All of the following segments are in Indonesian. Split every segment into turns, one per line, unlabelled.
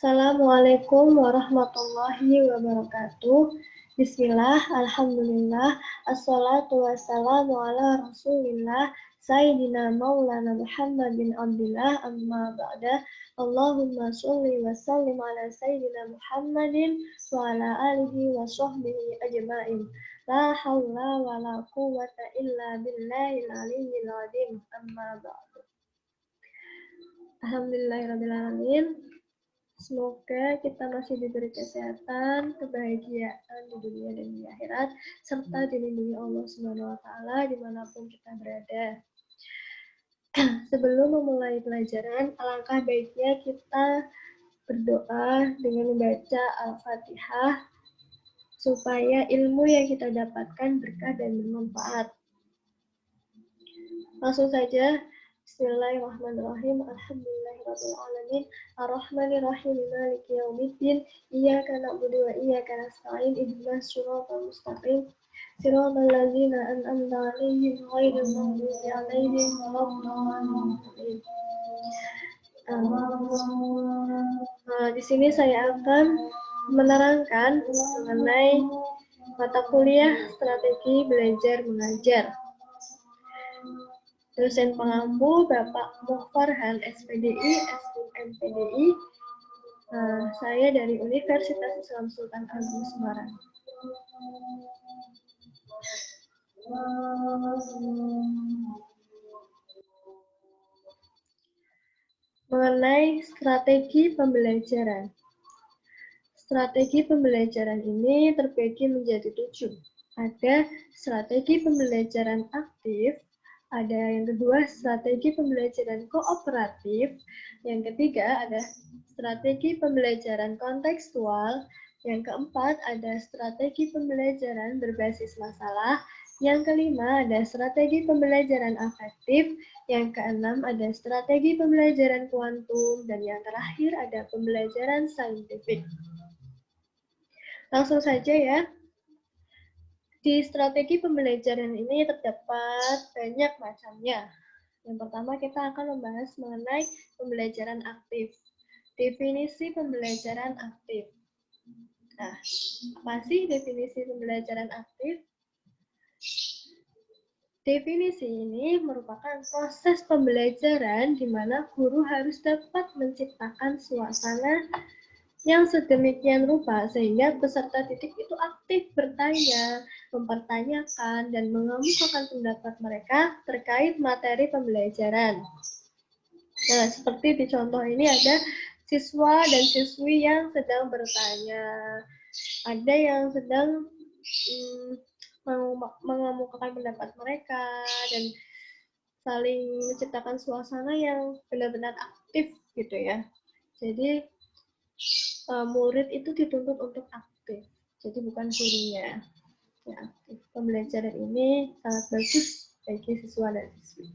Assalamualaikum warahmatullahi wabarakatuh. Bismillah, alhamdulillah, assalatu wassalamu ala rasulillah, Sayyidina Maulana Muhammad bin Abdullah, amma ba'da. Allahumma sholli wa sallim ala Sayyidina Muhammadin wa ala alihi wa sahbihi ajma'in. La hawla wa la quwwata illa billahil aliyyil azim, amma ba'du. Alhamdulillahirrahmanirrahim. Semoga kita masih diberi kesehatan, kebahagiaan di dunia dan di akhirat, serta dilindungi Allah Subhanahu wa Ta'ala dimanapun kita berada. Sebelum memulai pelajaran, alangkah baiknya kita berdoa dengan membaca Al-Fatihah supaya ilmu yang kita dapatkan berkah dan bermanfaat. Langsung saja. Bismillahirrahmanirrahim. Alhamdulillahirabbil alamin. Arrahmanirrahim. Maliki yaumiddin. Iyyaka na'budu wa iyyaka nasta'in. Ihdinas siratal mustaqim. Siratal ladzina an'amta 'alaihim ghairil maghdubi 'alaihim waladdallin. Di sini saya akan menerangkan mengenai mata kuliah strategi belajar mengajar. Dosen pengampu Bapak Muhfarhan SPDI, SUMPDI. Saya dari Universitas Islam Sultan Agung Semarang. Mengenai strategi pembelajaran. Strategi pembelajaran ini terbagi menjadi 7. Ada strategi pembelajaran aktif, ada yang kedua strategi pembelajaran kooperatif, yang ketiga ada strategi pembelajaran kontekstual, yang keempat ada strategi pembelajaran berbasis masalah, yang kelima ada strategi pembelajaran afektif, yang keenam ada strategi pembelajaran kuantum, dan yang terakhir ada pembelajaran saintifik. Langsung saja ya. Di strategi pembelajaran ini terdapat banyak macamnya. Yang pertama kita akan membahas mengenai pembelajaran aktif. Definisi pembelajaran aktif. Nah, apa sih definisi pembelajaran aktif? Definisi ini merupakan proses pembelajaran di mana guru harus dapat menciptakan suasana yang sedemikian rupa sehingga peserta didik itu aktif bertanya, mempertanyakan, dan mengemukakan pendapat mereka terkait materi pembelajaran. Nah, seperti di contoh ini ada siswa dan siswi yang sedang bertanya, ada yang sedang mengemukakan pendapat mereka, dan saling menciptakan suasana yang benar-benar aktif gitu ya. Jadi murid itu dituntut untuk aktif, jadi bukan gurunya. Ya, aktif. Pembelajaran ini sangat bagus bagi siswa dan siswi.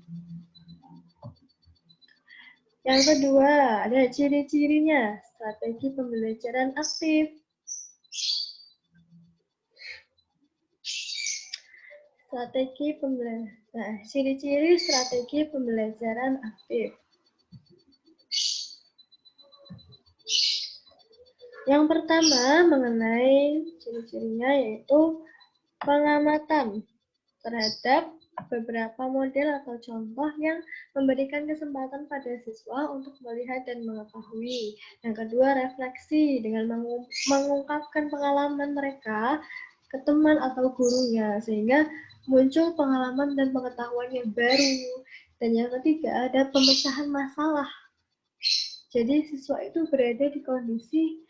Yang kedua, ada ciri-cirinya strategi pembelajaran aktif. Ciri-ciri strategi pembelajaran aktif. Yang pertama mengenai ciri-cirinya yaitu pengamatan terhadap beberapa model atau contoh yang memberikan kesempatan pada siswa untuk melihat dan mengetahui. Yang kedua, refleksi dengan mengungkapkan pengalaman mereka ke teman atau gurunya sehingga muncul pengalaman dan pengetahuan yang baru. Dan yang ketiga, ada pemecahan masalah. Jadi siswa itu berada di kondisi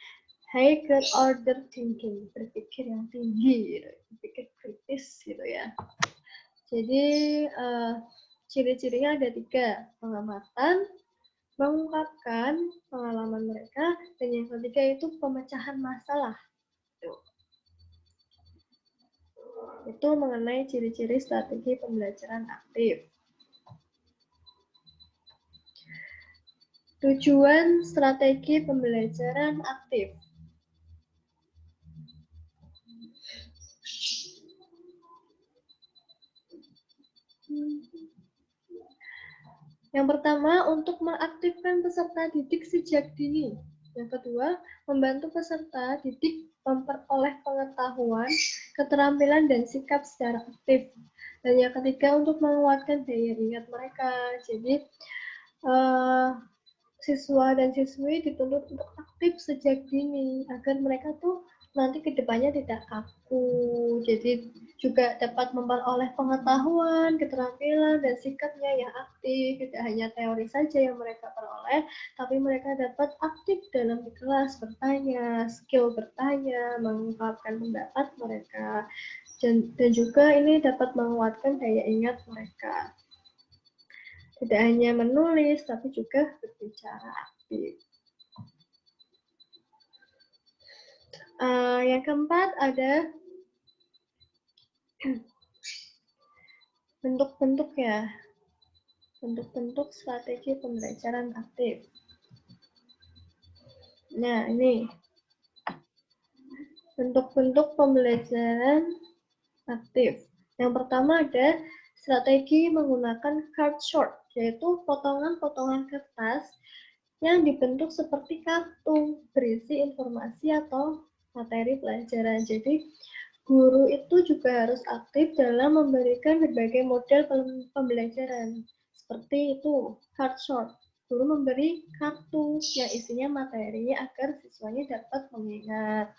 higher order thinking, berpikir yang tinggi, berpikir kritis gitu ya. Jadi ciri-cirinya ada 3, pengamatan, mengungkapkan pengalaman mereka, dan yang ketiga itu pemecahan masalah. Itu mengenai ciri-ciri strategi pembelajaran aktif. Tujuan strategi pembelajaran aktif. Yang pertama, untuk mengaktifkan peserta didik sejak dini. Yang kedua, membantu peserta didik memperoleh pengetahuan, keterampilan, dan sikap secara aktif. Dan yang ketiga, untuk menguatkan daya ingat mereka. Jadi, siswa dan siswi dituntut untuk aktif sejak dini agar mereka tuh nanti kedepannya tidak kaku. Jadi juga dapat memperoleh pengetahuan, keterampilan, dan sikapnya yang aktif. Tidak hanya teori saja yang mereka peroleh, tapi mereka dapat aktif dalam kelas, bertanya, skill bertanya, mengungkapkan pendapat mereka. Dan juga ini dapat menguatkan daya ingat mereka. Tidak hanya menulis, tapi juga berbicara aktif. Yang keempat ada bentuk-bentuk ya. Bentuk-bentuk strategi pembelajaran aktif. Nah, ini. Bentuk-bentuk pembelajaran aktif. Yang pertama ada strategi menggunakan card short, yaitu potongan-potongan kertas yang dibentuk seperti kartu berisi informasi atau materi pelajaran. Jadi, guru itu juga harus aktif dalam memberikan berbagai model pembelajaran. Seperti itu, card short. Guru memberi kartu yang isinya materi agar siswanya dapat mengingat.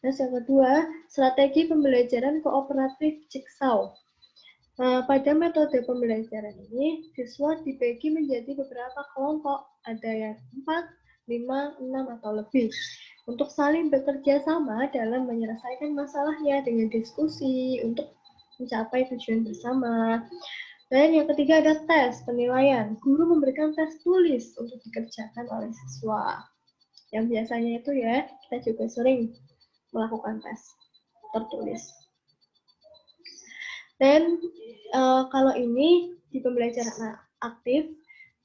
Terus yang kedua, strategi pembelajaran kooperatif jigsaw. Pada metode pembelajaran ini, siswa dibagi menjadi beberapa kelompok, ada yang 4, 5, 6, atau lebih, untuk saling bekerja sama dalam menyelesaikan masalahnya dengan diskusi untuk mencapai tujuan bersama. Dan yang ketiga ada tes penilaian. Guru memberikan tes tulis untuk dikerjakan oleh siswa. Yang biasanya itu ya, kita juga sering melakukan tes tertulis. Dan kalau ini di pembelajaran aktif,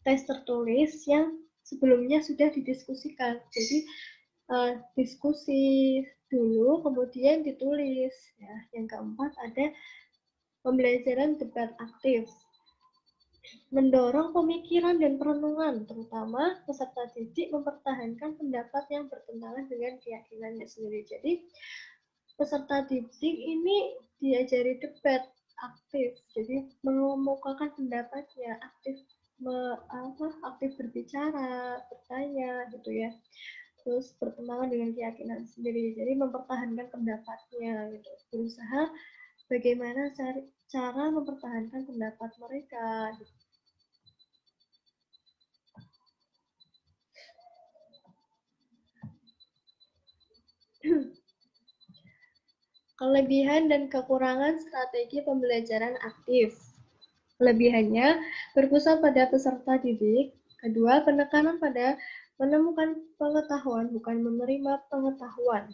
tes tertulis yang sebelumnya sudah didiskusikan. Jadi diskusi dulu, kemudian ditulis. Ya. Yang keempat ada pembelajaran debat aktif. Mendorong pemikiran dan perenungan, terutama peserta didik mempertahankan pendapat yang bertentangan dengan keyakinannya sendiri. Jadi, peserta didik ini diajari debat aktif, jadi mengemukakan pendapatnya, aktif berbicara, bertanya, gitu ya. Terus bertentangan dengan keyakinan sendiri, jadi mempertahankan pendapatnya, gitu. Berusaha bagaimana cara mempertahankan pendapat mereka. Gitu. Kelebihan dan kekurangan strategi pembelajaran aktif. Kelebihannya berpusat pada peserta didik. Kedua, penekanan pada menemukan pengetahuan, bukan menerima pengetahuan.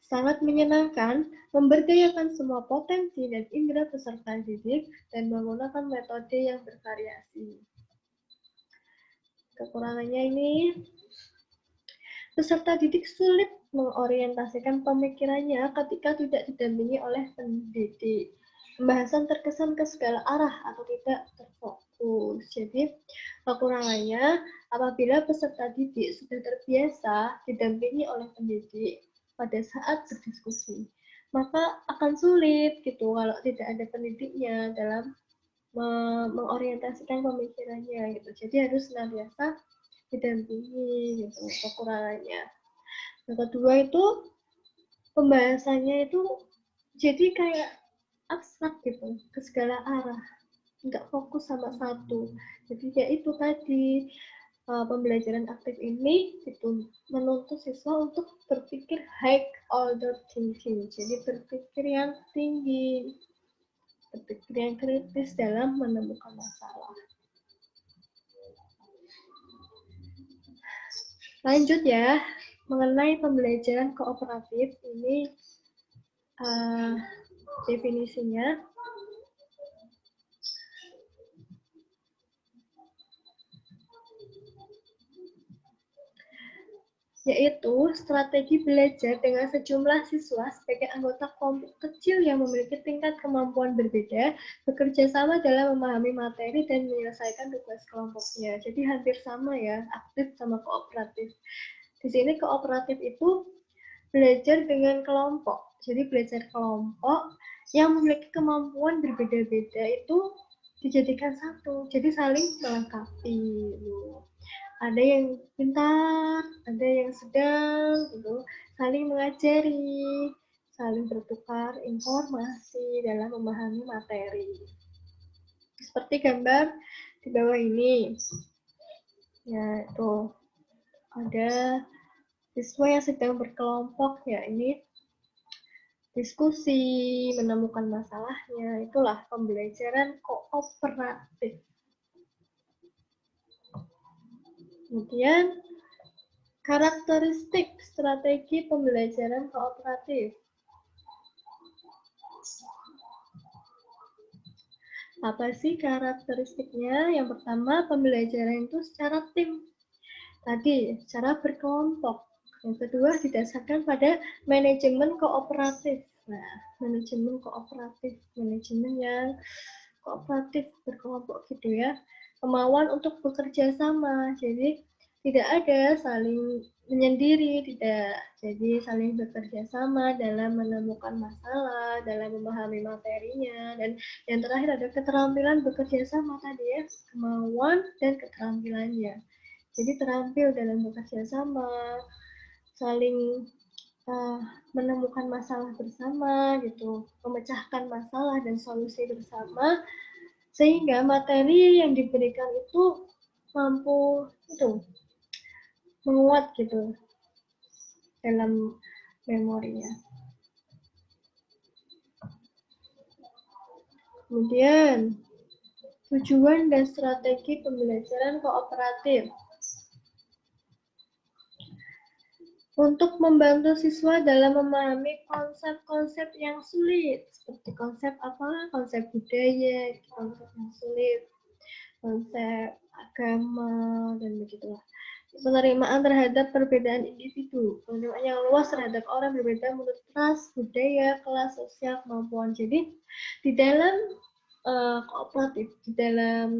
Sangat menyenangkan, memberdayakan semua potensi dan indera peserta didik, dan menggunakan metode yang bervariasi. Kekurangannya ini, peserta didik sulit mengorientasikan pemikirannya ketika tidak didampingi oleh pendidik. Pembahasan terkesan ke segala arah atau tidak terfokus. Jadi, kekurangannya apabila peserta didik sudah terbiasa didampingi oleh pendidik pada saat berdiskusi, maka akan sulit gitu kalau tidak ada pendidiknya dalam mengorientasikan pemikirannya gitu. Jadi harus senantiasa didampingi gitu kekurangannya. Yang kedua itu pembahasannya itu jadi kayak abstrak gitu ke segala arah, nggak fokus sama satu. Jadi ya itu tadi pembelajaran aktif ini itu menuntut siswa untuk berpikir high order thinking, jadi berpikir yang tinggi, berpikir yang kritis dalam menemukan masalah. Lanjut ya, mengenai pembelajaran kooperatif ini definisinya. Yaitu strategi belajar dengan sejumlah siswa sebagai anggota kelompok kecil yang memiliki tingkat kemampuan berbeda, bekerja sama dalam memahami materi dan menyelesaikan tugas kelompoknya. Jadi hampir sama ya, aktif sama kooperatif. Di sini kooperatif itu belajar dengan kelompok. Jadi belajar kelompok yang memiliki kemampuan berbeda-beda itu dijadikan satu. Jadi saling melengkapi. Ada yang pintar, ada yang sedang, gitu. Saling mengajari, saling bertukar informasi dalam memahami materi. Seperti gambar di bawah ini. Ya, itu ada siswa yang sedang berkelompok, ya ini diskusi, menemukan masalahnya, itulah pembelajaran kooperatif. Kemudian, karakteristik strategi pembelajaran kooperatif. Apa sih karakteristiknya? Yang pertama, pembelajaran itu secara tim. Tadi, secara berkelompok. Yang kedua, didasarkan pada manajemen kooperatif. Nah, manajemen kooperatif, manajemen yang kooperatif berkelompok gitu ya. Kemauan untuk bekerja sama. Jadi, tidak ada saling menyendiri, tidak. Jadi, saling bekerja sama dalam menemukan masalah, dalam memahami materinya. Dan yang terakhir ada keterampilan bekerja sama tadi ya, kemauan dan keterampilannya. Jadi terampil dalam bekerja sama, saling menemukan masalah bersama, gitu, memecahkan masalah dan solusi bersama, sehingga materi yang diberikan itu mampu itu menguat gitu dalam memorinya. Kemudian tujuan dan strategi pembelajaran kooperatif. Untuk membantu siswa dalam memahami konsep-konsep yang sulit, seperti konsep apa? Konsep budaya, konsep yang sulit, konsep agama, dan begitulah. Penerimaan terhadap perbedaan individu, penerimaan yang luas terhadap orang berbeda menurut ras, budaya, kelas sosial, kemampuan. Jadi di dalam kooperatif, di dalam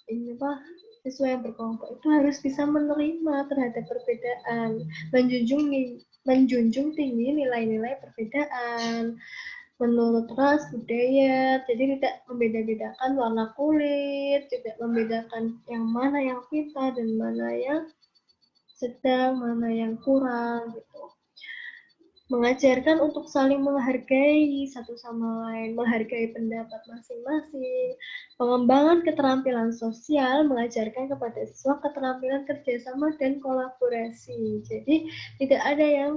ini apa? Siswa yang berkelompok itu harus bisa menerima terhadap perbedaan, menjunjung tinggi nilai-nilai perbedaan menurut ras, budaya, jadi tidak membeda-bedakan warna kulit, tidak membedakan yang mana yang pintar dan mana yang sedang, mana yang kurang, gitu. Mengajarkan untuk saling menghargai satu sama lain, menghargai pendapat masing-masing. Pengembangan keterampilan sosial mengajarkan kepada siswa keterampilan kerjasama dan kolaborasi. Jadi tidak ada yang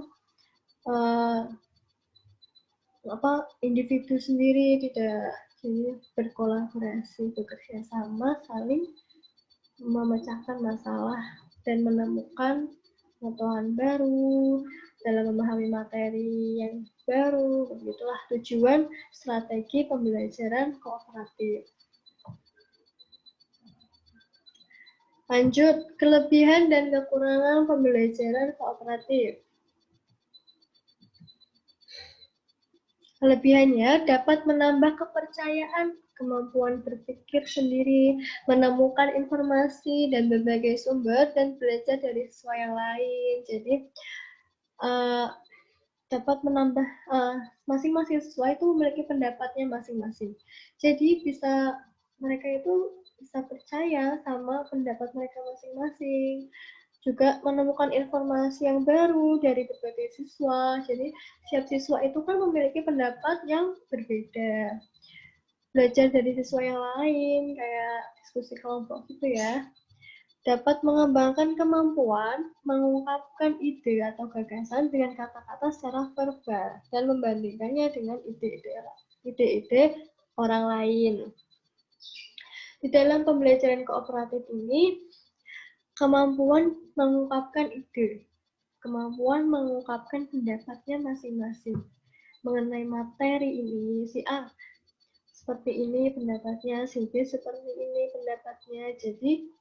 individu sendiri, tidak, jadi berkolaborasi, bekerja sama, saling memecahkan masalah dan menemukan pengetahuan baru dalam memahami materi yang baru. Begitulah tujuan strategi pembelajaran kooperatif. Lanjut, kelebihan dan kekurangan pembelajaran kooperatif. Kelebihannya dapat menambah kepercayaan, kemampuan berpikir sendiri, menemukan informasi dan berbagai sumber, dan belajar dari siswa yang lain. Jadi, dapat menambah, masing-masing siswa itu memiliki pendapatnya masing-masing. Jadi, mereka itu bisa percaya sama pendapat mereka masing-masing. Juga menemukan informasi yang baru dari berbagai siswa. Jadi, setiap siswa itu kan memiliki pendapat yang berbeda. Belajar dari siswa yang lain, kayak diskusi kelompok gitu ya. Dapat mengembangkan kemampuan mengungkapkan ide atau gagasan dengan kata-kata secara verbal dan membandingkannya dengan ide-ide orang lain. Di dalam pembelajaran kooperatif ini, kemampuan mengungkapkan ide, kemampuan mengungkapkan pendapatnya masing-masing mengenai materi ini, si A seperti ini pendapatnya, si B seperti ini pendapatnya. Jadi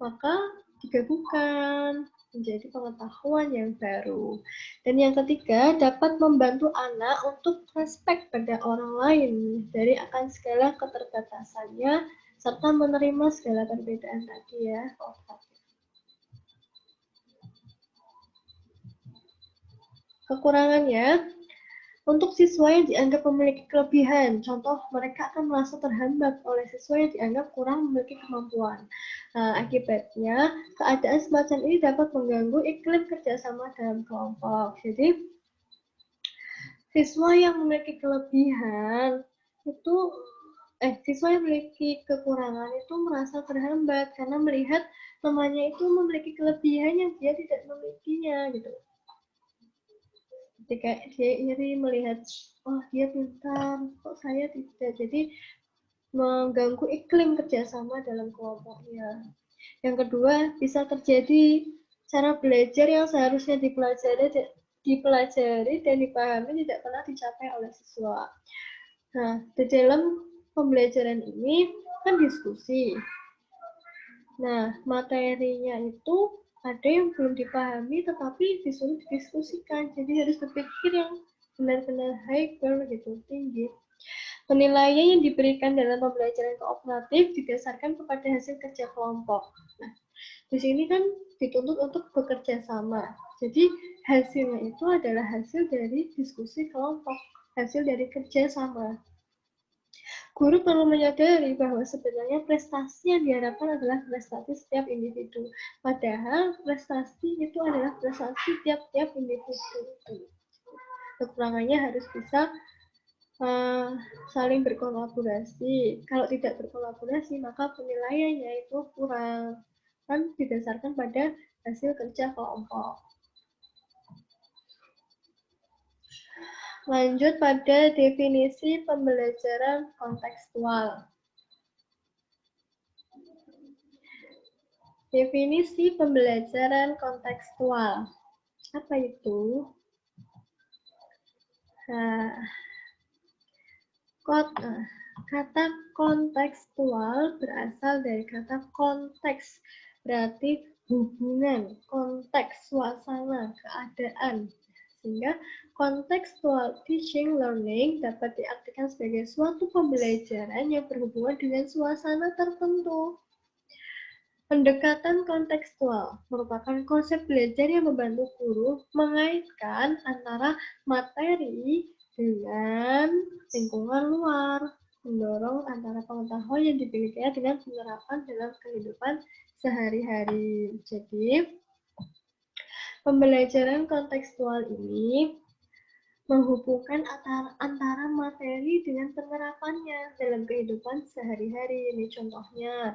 maka digabungkan menjadi pengetahuan yang baru. Dan yang ketiga, dapat membantu anak untuk respect pada orang lain dari akan segala keterbatasannya serta menerima segala perbedaan tadi ya. Kekurangannya, untuk siswa yang dianggap memiliki kelebihan, contoh mereka akan merasa terhambat oleh siswa yang dianggap kurang memiliki kemampuan. Nah, akibatnya, keadaan semacam ini dapat mengganggu iklim kerjasama dalam kelompok. Jadi, siswa yang memiliki kelebihan itu siswa yang memiliki kekurangan itu merasa terhambat karena melihat temannya itu memiliki kelebihan yang dia tidak memilikinya gitu. Ketika dia iri melihat, oh dia pintar, kok saya tidak. Jadi mengganggu iklim kerjasama dalam kelompoknya. Yang kedua, bisa terjadi cara belajar yang seharusnya dipelajari dan dipahami tidak pernah dicapai oleh siswa. Nah, di dalam pembelajaran ini kan diskusi. Nah, materinya itu ada yang belum dipahami tetapi disuruh didiskusikan. Jadi harus berpikir yang benar-benar hyper gitu, tinggi. Penilaian yang diberikan dalam pembelajaran kooperatif didasarkan kepada hasil kerja kelompok. Nah, di sini kan dituntut untuk bekerja sama. Jadi hasilnya itu adalah hasil dari diskusi kelompok, hasil dari kerja sama. Guru perlu menyadari bahwa sebenarnya prestasi yang diharapkan adalah prestasi setiap individu. Padahal prestasi itu adalah prestasi tiap-tiap individu. Kekurangannya harus bisa saling berkolaborasi. Kalau tidak berkolaborasi, maka penilaiannya itu kurang. Kan didasarkan pada hasil kerja kelompok. Lanjut pada definisi pembelajaran kontekstual. Definisi pembelajaran kontekstual. Apa itu? Nah, kata kontekstual berasal dari kata konteks, berarti hubungan, konteks, suasana, keadaan. Sehingga contextual teaching learning dapat diartikan sebagai suatu pembelajaran yang berhubungan dengan suasana tertentu. Pendekatan kontekstual merupakan konsep belajar yang membantu guru mengaitkan antara materi dengan lingkungan luar, mendorong antara pengetahuan yang dimilikinya dengan penerapan dalam kehidupan sehari-hari. Jadi, pembelajaran kontekstual ini menghubungkan antara materi dengan penerapannya dalam kehidupan sehari-hari. Ini contohnya,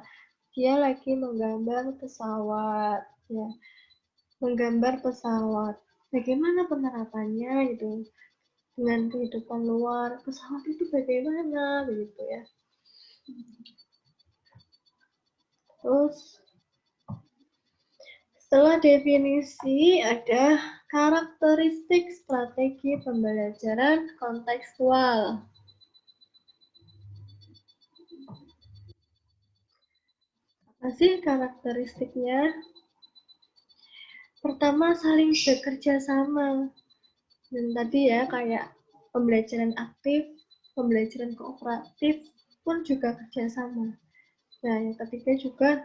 dia lagi menggambar pesawat, ya, menggambar pesawat. Bagaimana penerapannya gitu dengan kehidupan luar, pesawat itu bagaimana begitu ya. Terus setelah definisi ada karakteristik strategi pembelajaran kontekstual. Apa sih karakteristiknya? Pertama, saling bekerja sama. Dan tadi ya kayak pembelajaran aktif, pembelajaran kooperatif pun juga kerjasama. Nah, yang ketiga juga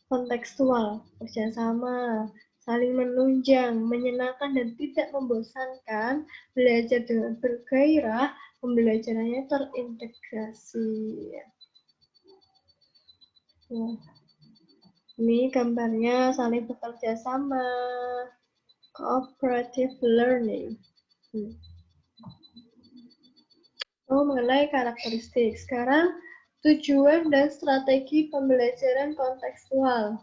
kontekstual, kerjasama, saling menunjang, menyenangkan dan tidak membosankan, belajar dengan bergairah, pembelajarannya terintegrasi. Nah, ini gambarnya saling bekerja sama, cooperative learning. Mengenai karakteristik. Sekarang tujuan dan strategi pembelajaran kontekstual.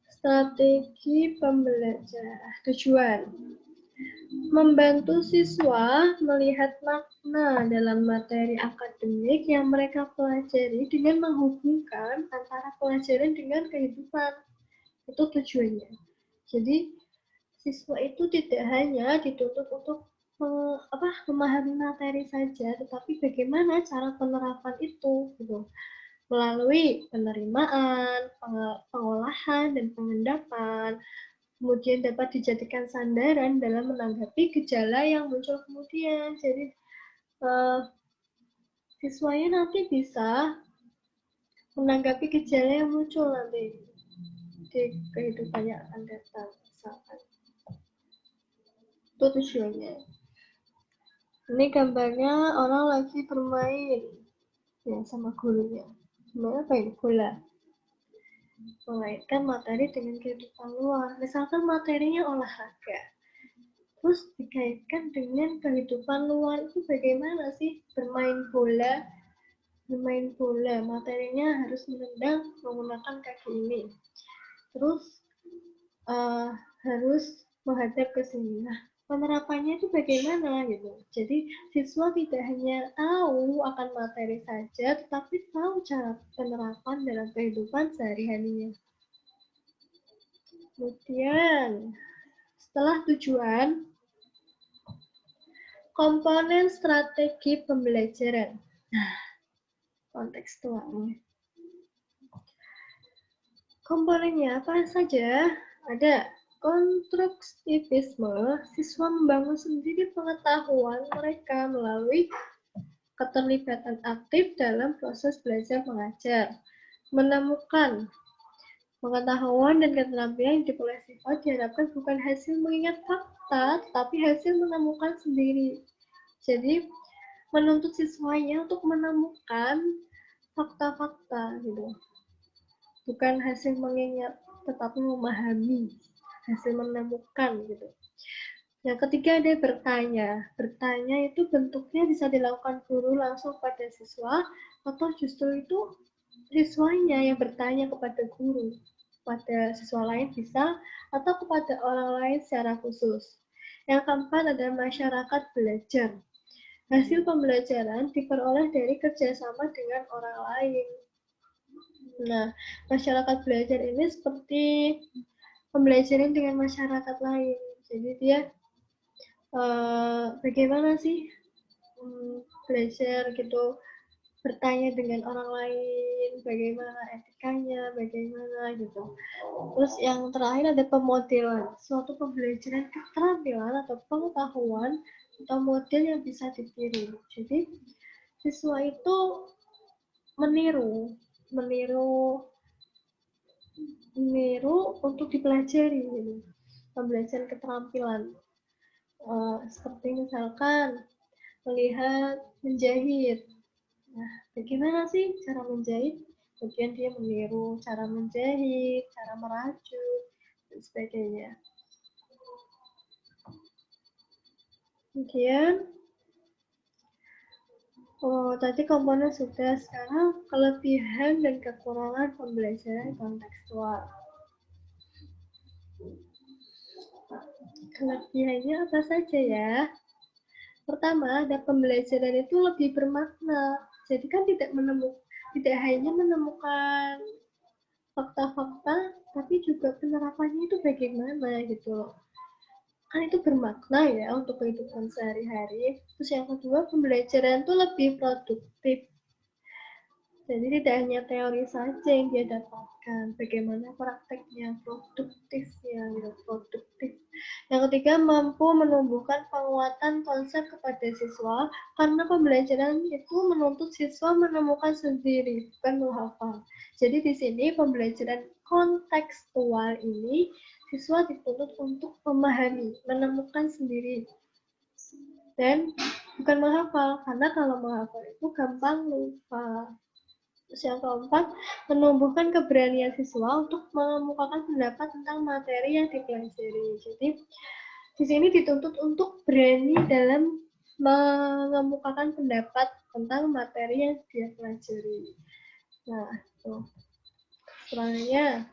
Strategi pembelajaran. Tujuan. Membantu siswa melihat makna dalam materi akademik yang mereka pelajari dengan menghubungkan antara pelajaran dengan kehidupan. Itu tujuannya. Jadi, siswa itu tidak hanya dituntut untuk memahami materi saja, tetapi bagaimana cara penerapan itu gitu. Melalui penerimaan, pengolahan, dan pengendapan, kemudian dapat dijadikan sandaran dalam menanggapi gejala yang muncul kemudian. Jadi siswanya nanti bisa menanggapi gejala yang muncul nanti di kehidupan yang akan datang. Misalkan Itu tujuannya. Ini gambarnya orang lagi bermain ya sama gurunya. Gimana apa ini? Bola. Mengaitkan materi dengan kehidupan luar. Misalkan materinya olahraga. Terus dikaitkan dengan kehidupan luar itu bagaimana sih bermain bola? Bermain bola, materinya harus menendang menggunakan kaki ini. Terus harus menghadap ke sini. Nah, penerapannya itu bagaimana gitu. Jadi siswa tidak hanya tahu akan materi saja, tetapi tahu cara penerapan dalam kehidupan sehari-harinya. Kemudian setelah tujuan, komponen strategi pembelajaran. Nah, kontekstualnya. Komponennya apa saja? Ada konstruktivisme, siswa membangun sendiri pengetahuan mereka melalui keterlibatan aktif dalam proses belajar mengajar. Menemukan pengetahuan dan keterampilan yang diperoleh siswa diharapkan bukan hasil mengingat fakta, tapi hasil menemukan sendiri. Jadi, menuntut siswanya untuk menemukan fakta-fakta gitu. Bukan hasil mengingat, tetapi memahami, hasil menemukan gitu. Yang ketiga ada bertanya. Bertanya itu bentuknya bisa dilakukan guru langsung pada siswa, atau justru itu siswanya yang bertanya kepada guru. Pada siswa lain bisa, atau kepada orang lain secara khusus. Yang keempat adalah masyarakat belajar. Hasil pembelajaran diperoleh dari kerjasama dengan orang lain. Nah, masyarakat belajar ini seperti pembelajaran dengan masyarakat lain. Jadi dia bagaimana sih belajar gitu, bertanya dengan orang lain, bagaimana etikanya, bagaimana gitu. Terus yang terakhir ada pemodelan, suatu pembelajaran keterampilan atau pengetahuan atau model yang bisa ditiru. Jadi siswa itu meniru untuk dipelajari gitu. Pembelajaran keterampilan seperti misalkan melihat menjahit. Nah, bagaimana sih cara menjahit? Kemudian dia meniru cara menjahit, cara merajut, dan sebagainya. Kemudian tadi komponen sudah, sekarang kelebihan dan kekurangan pembelajaran kontekstual. Kelebihannya apa saja ya? Pertama, ada pembelajaran itu lebih bermakna. Jadi kan tidak hanya menemukan fakta-fakta, tapi juga penerapannya itu bagaimana gitu. Kan itu bermakna ya untuk kehidupan sehari-hari. Terus yang kedua, pembelajaran itu lebih produktif. Jadi tidak hanya teori saja yang dia dapatkan, bagaimana prakteknya, produktifnya, produktif. Yang ketiga, mampu menumbuhkan penguatan konsep kepada siswa, karena pembelajaran itu menuntut siswa menemukan sendiri, bukan menghafal. Jadi di sini pembelajaran kontekstual ini, siswa dituntut untuk memahami, menemukan sendiri. Dan bukan menghafal, karena kalau menghafal itu gampang lupa. Terus yang keempat, menumbuhkan keberanian siswa untuk mengemukakan pendapat tentang materi yang dipelajari. Jadi, di sini dituntut untuk berani dalam mengemukakan pendapat tentang materi yang dia pelajari. Nah, itu kekurangannya.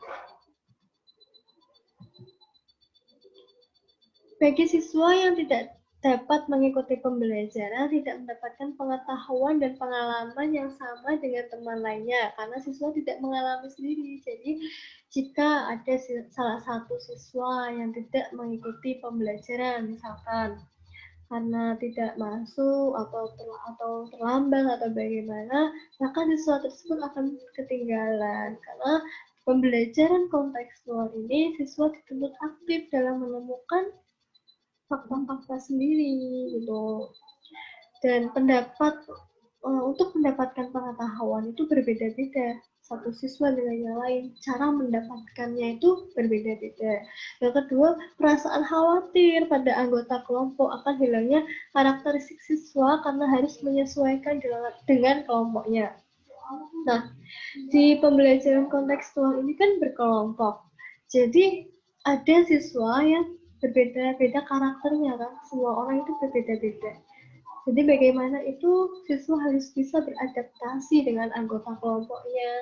Bagi siswa yang tidak dapat mengikuti pembelajaran, tidak mendapatkan pengetahuan dan pengalaman yang sama dengan teman lainnya, karena siswa tidak mengalami sendiri. Jadi, jika ada salah satu siswa yang tidak mengikuti pembelajaran, misalkan karena tidak masuk atau terlambat atau bagaimana, maka siswa tersebut akan ketinggalan. Karena pembelajaran kontekstual ini, siswa dituntut aktif dalam menemukan fakta-fakta sendiri gitu. Dan pendapat untuk mendapatkan pengetahuan itu berbeda-beda. satu siswa dengan yang lain, cara mendapatkannya itu berbeda-beda. Yang kedua, perasaan khawatir pada anggota kelompok akan hilangnya karakteristik siswa karena harus menyesuaikan dengan kelompoknya. Nah, di pembelajaran kontekstual ini kan berkelompok. Jadi ada siswa yang berbeda-beda karakternya kan, semua orang itu berbeda-beda. Jadi bagaimana itu siswa harus bisa beradaptasi dengan anggota kelompoknya,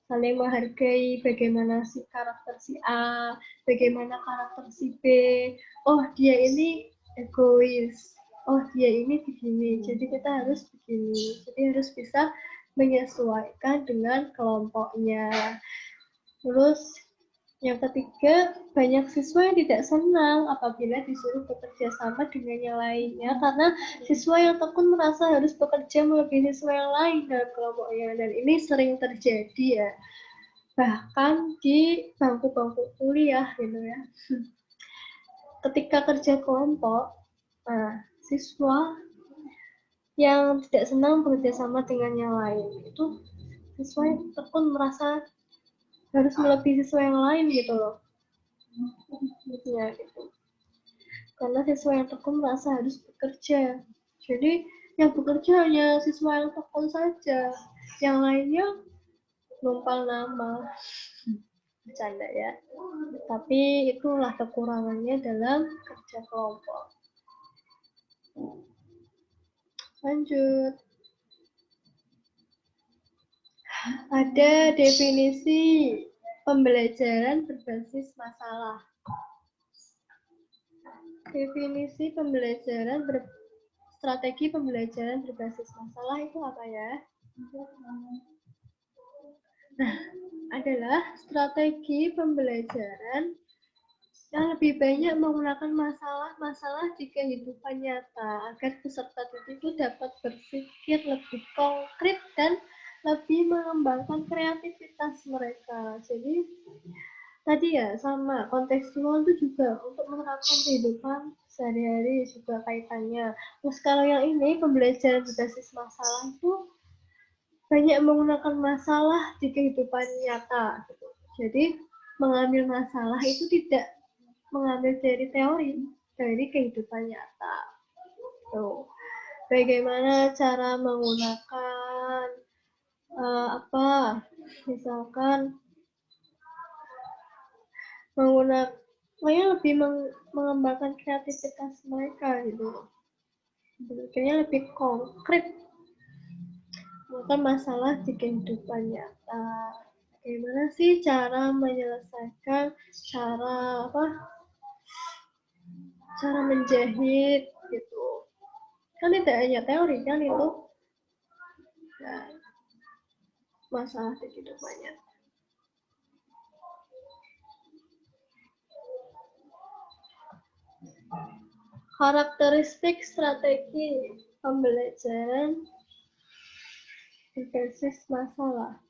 saling menghargai bagaimana si karakter si A, bagaimana karakter si B. Oh, dia ini egois. Oh, dia ini begini. Jadi kita harus begini. Jadi harus bisa menyesuaikan dengan kelompoknya. Terus yang ketiga, banyak siswa yang tidak senang apabila disuruh bekerja sama dengan yang lainnya karena siswa yang tekun merasa harus bekerja melebihi siswa yang lain dalam kelompoknya, dan ini sering terjadi ya, bahkan di bangku-bangku kuliah gitu ya. Ketika kerja kelompok, nah, siswa yang tidak senang bekerja sama dengan yang lain itu siswa yang tekun merasa harus melebihi siswa yang lain gitu loh. Ya, gitu. Karena siswa yang tekun merasa harus bekerja. Jadi yang bekerja hanya siswa yang tekun saja. Yang lainnya numpang nama. Bercanda ya. Tapi itulah kekurangannya dalam kerja kelompok. Lanjut. Ada definisi pembelajaran berbasis masalah. Definisi pembelajaran strategi pembelajaran berbasis masalah itu apa ya? Nah, adalah strategi pembelajaran yang lebih banyak menggunakan masalah-masalah di kehidupan nyata agar peserta didik itu dapat berpikir lebih konkret dan lebih mengembangkan kreativitas mereka. Jadi tadi ya sama kontekstual itu juga untuk menerapkan kehidupan sehari-hari juga kaitannya. Terus kalau yang ini pembelajaran berbasis masalah itu banyak menggunakan masalah di kehidupan nyata. Gitu. Jadi mengambil masalah itu tidak mengambil dari teori, dari kehidupan nyata. Tuh. Bagaimana cara menggunakan misalkan menggunakan lebih mengembangkan kreativitas mereka gitu. Bentuknya lebih konkret, bukan masalah di kehidupan nyata. Bagaimana sih cara menyelesaikan cara menjahit gitu, kan tidak hanya teori kan itu nah, masalah di kehidupannya. Karakteristik strategi pembelajaran berbasis masalah.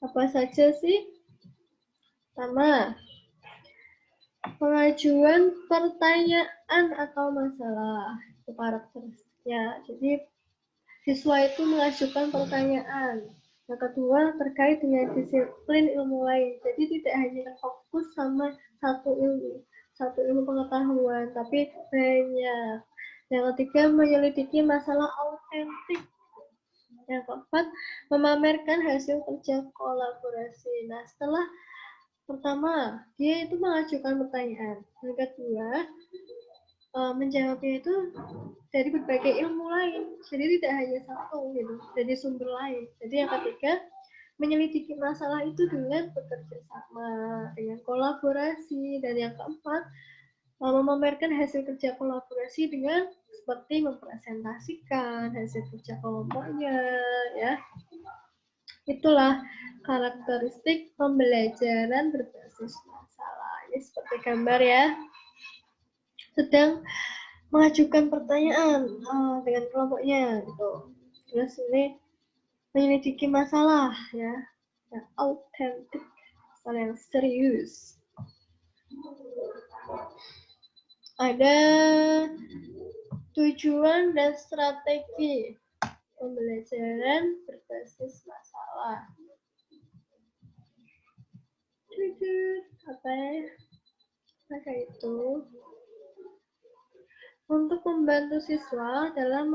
Apa saja sih? Pertama, pengajuan pertanyaan atau masalah. Itu karakteristiknya. Jadi, siswa itu mengajukan pertanyaan. Yang kedua, terkait dengan disiplin ilmu lain. Jadi, tidak hanya fokus sama satu ilmu pengetahuan, tapi banyak. Yang ketiga, menyelidiki masalah autentik. Yang keempat, memamerkan hasil kerja kolaborasi. Nah, setelah pertama, dia itu mengajukan pertanyaan. Yang kedua, menjawabnya itu dari berbagai ilmu lain. Jadi tidak hanya satu gitu, dari sumber lain. Jadi yang ketiga, menyelidiki masalah itu dengan bekerja sama, dengan kolaborasi. Dan yang keempat, memamerkan hasil kerja kolaborasi dengan seperti mempresentasikan hasil kerja kelompoknya, ya. Itulah karakteristik pembelajaran berbasis masalah. Ini seperti gambar ya. Sedang mengajukan pertanyaan dengan kelompoknya gitu. Terus ini menyelidiki masalah ya, yang autentik, masalah yang serius. Ada tujuan dan strategi pembelajaran berbasis masalah. Apa ya? Maka itu untuk membantu siswa dalam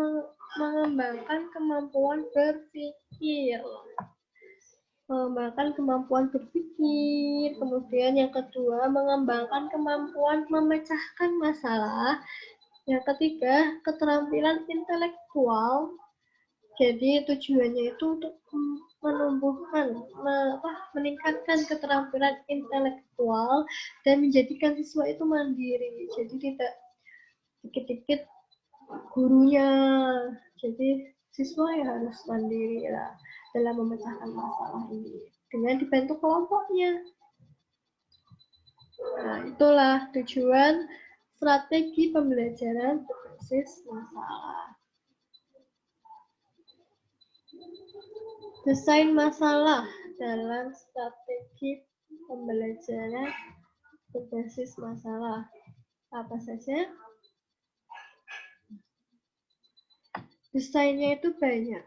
mengembangkan kemampuan berpikir. Mengembangkan kemampuan berpikir, kemudian yang kedua mengembangkan kemampuan memecahkan masalah, yang ketiga keterampilan intelektual. Jadi tujuannya itu untuk menumbuhkan, meningkatkan keterampilan intelektual dan menjadikan siswa itu mandiri. Jadi tidak dikit-dikit gurunya. Jadi siswa ya harus mandiri lah dalam memecahkan masalah ini dengan dibantu kelompoknya. Nah, itulah tujuan strategi pembelajaran berbasis masalah. Desain masalah dalam strategi pembelajaran berbasis masalah. Apa saja? Desainnya itu banyak.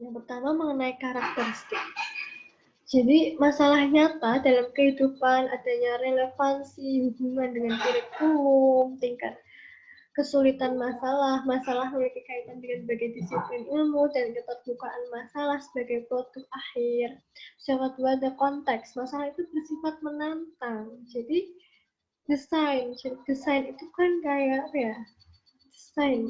Yang pertama mengenai karakteristik. Jadi masalah nyata dalam kehidupan, adanya relevansi, hubungan dengan kurikulum, tingkat kesulitan masalah, masalah memiliki kaitan dengan berbagai disiplin ilmu, dan keterbukaan masalah sebagai produk akhir. Yang kedua ada konteks, masalah itu bersifat menantang. Jadi desain itu kan kayak apa ya? Desain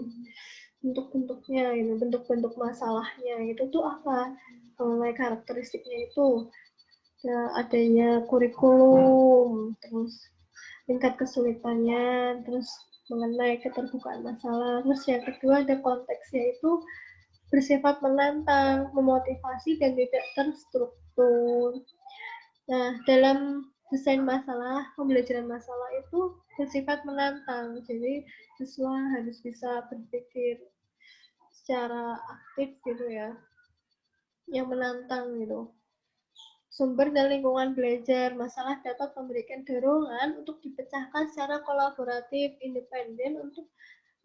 bentuk-bentuknya, ini bentuk-bentuk masalahnya itu tuh apa? Mengenai karakteristiknya itu adanya kurikulum, terus tingkat kesulitannya, terus mengenai keterbukaan masalah. Terus yang kedua ada konteksnya itu bersifat menantang, memotivasi dan tidak terstruktur. Nah, dalam desain masalah, pembelajaran masalah itu bersifat menantang. Jadi siswa harus bisa berpikir secara aktif gitu ya, yang menantang gitu. Sumber dan lingkungan belajar, masalah dapat memberikan dorongan untuk dipecahkan secara kolaboratif, independen untuk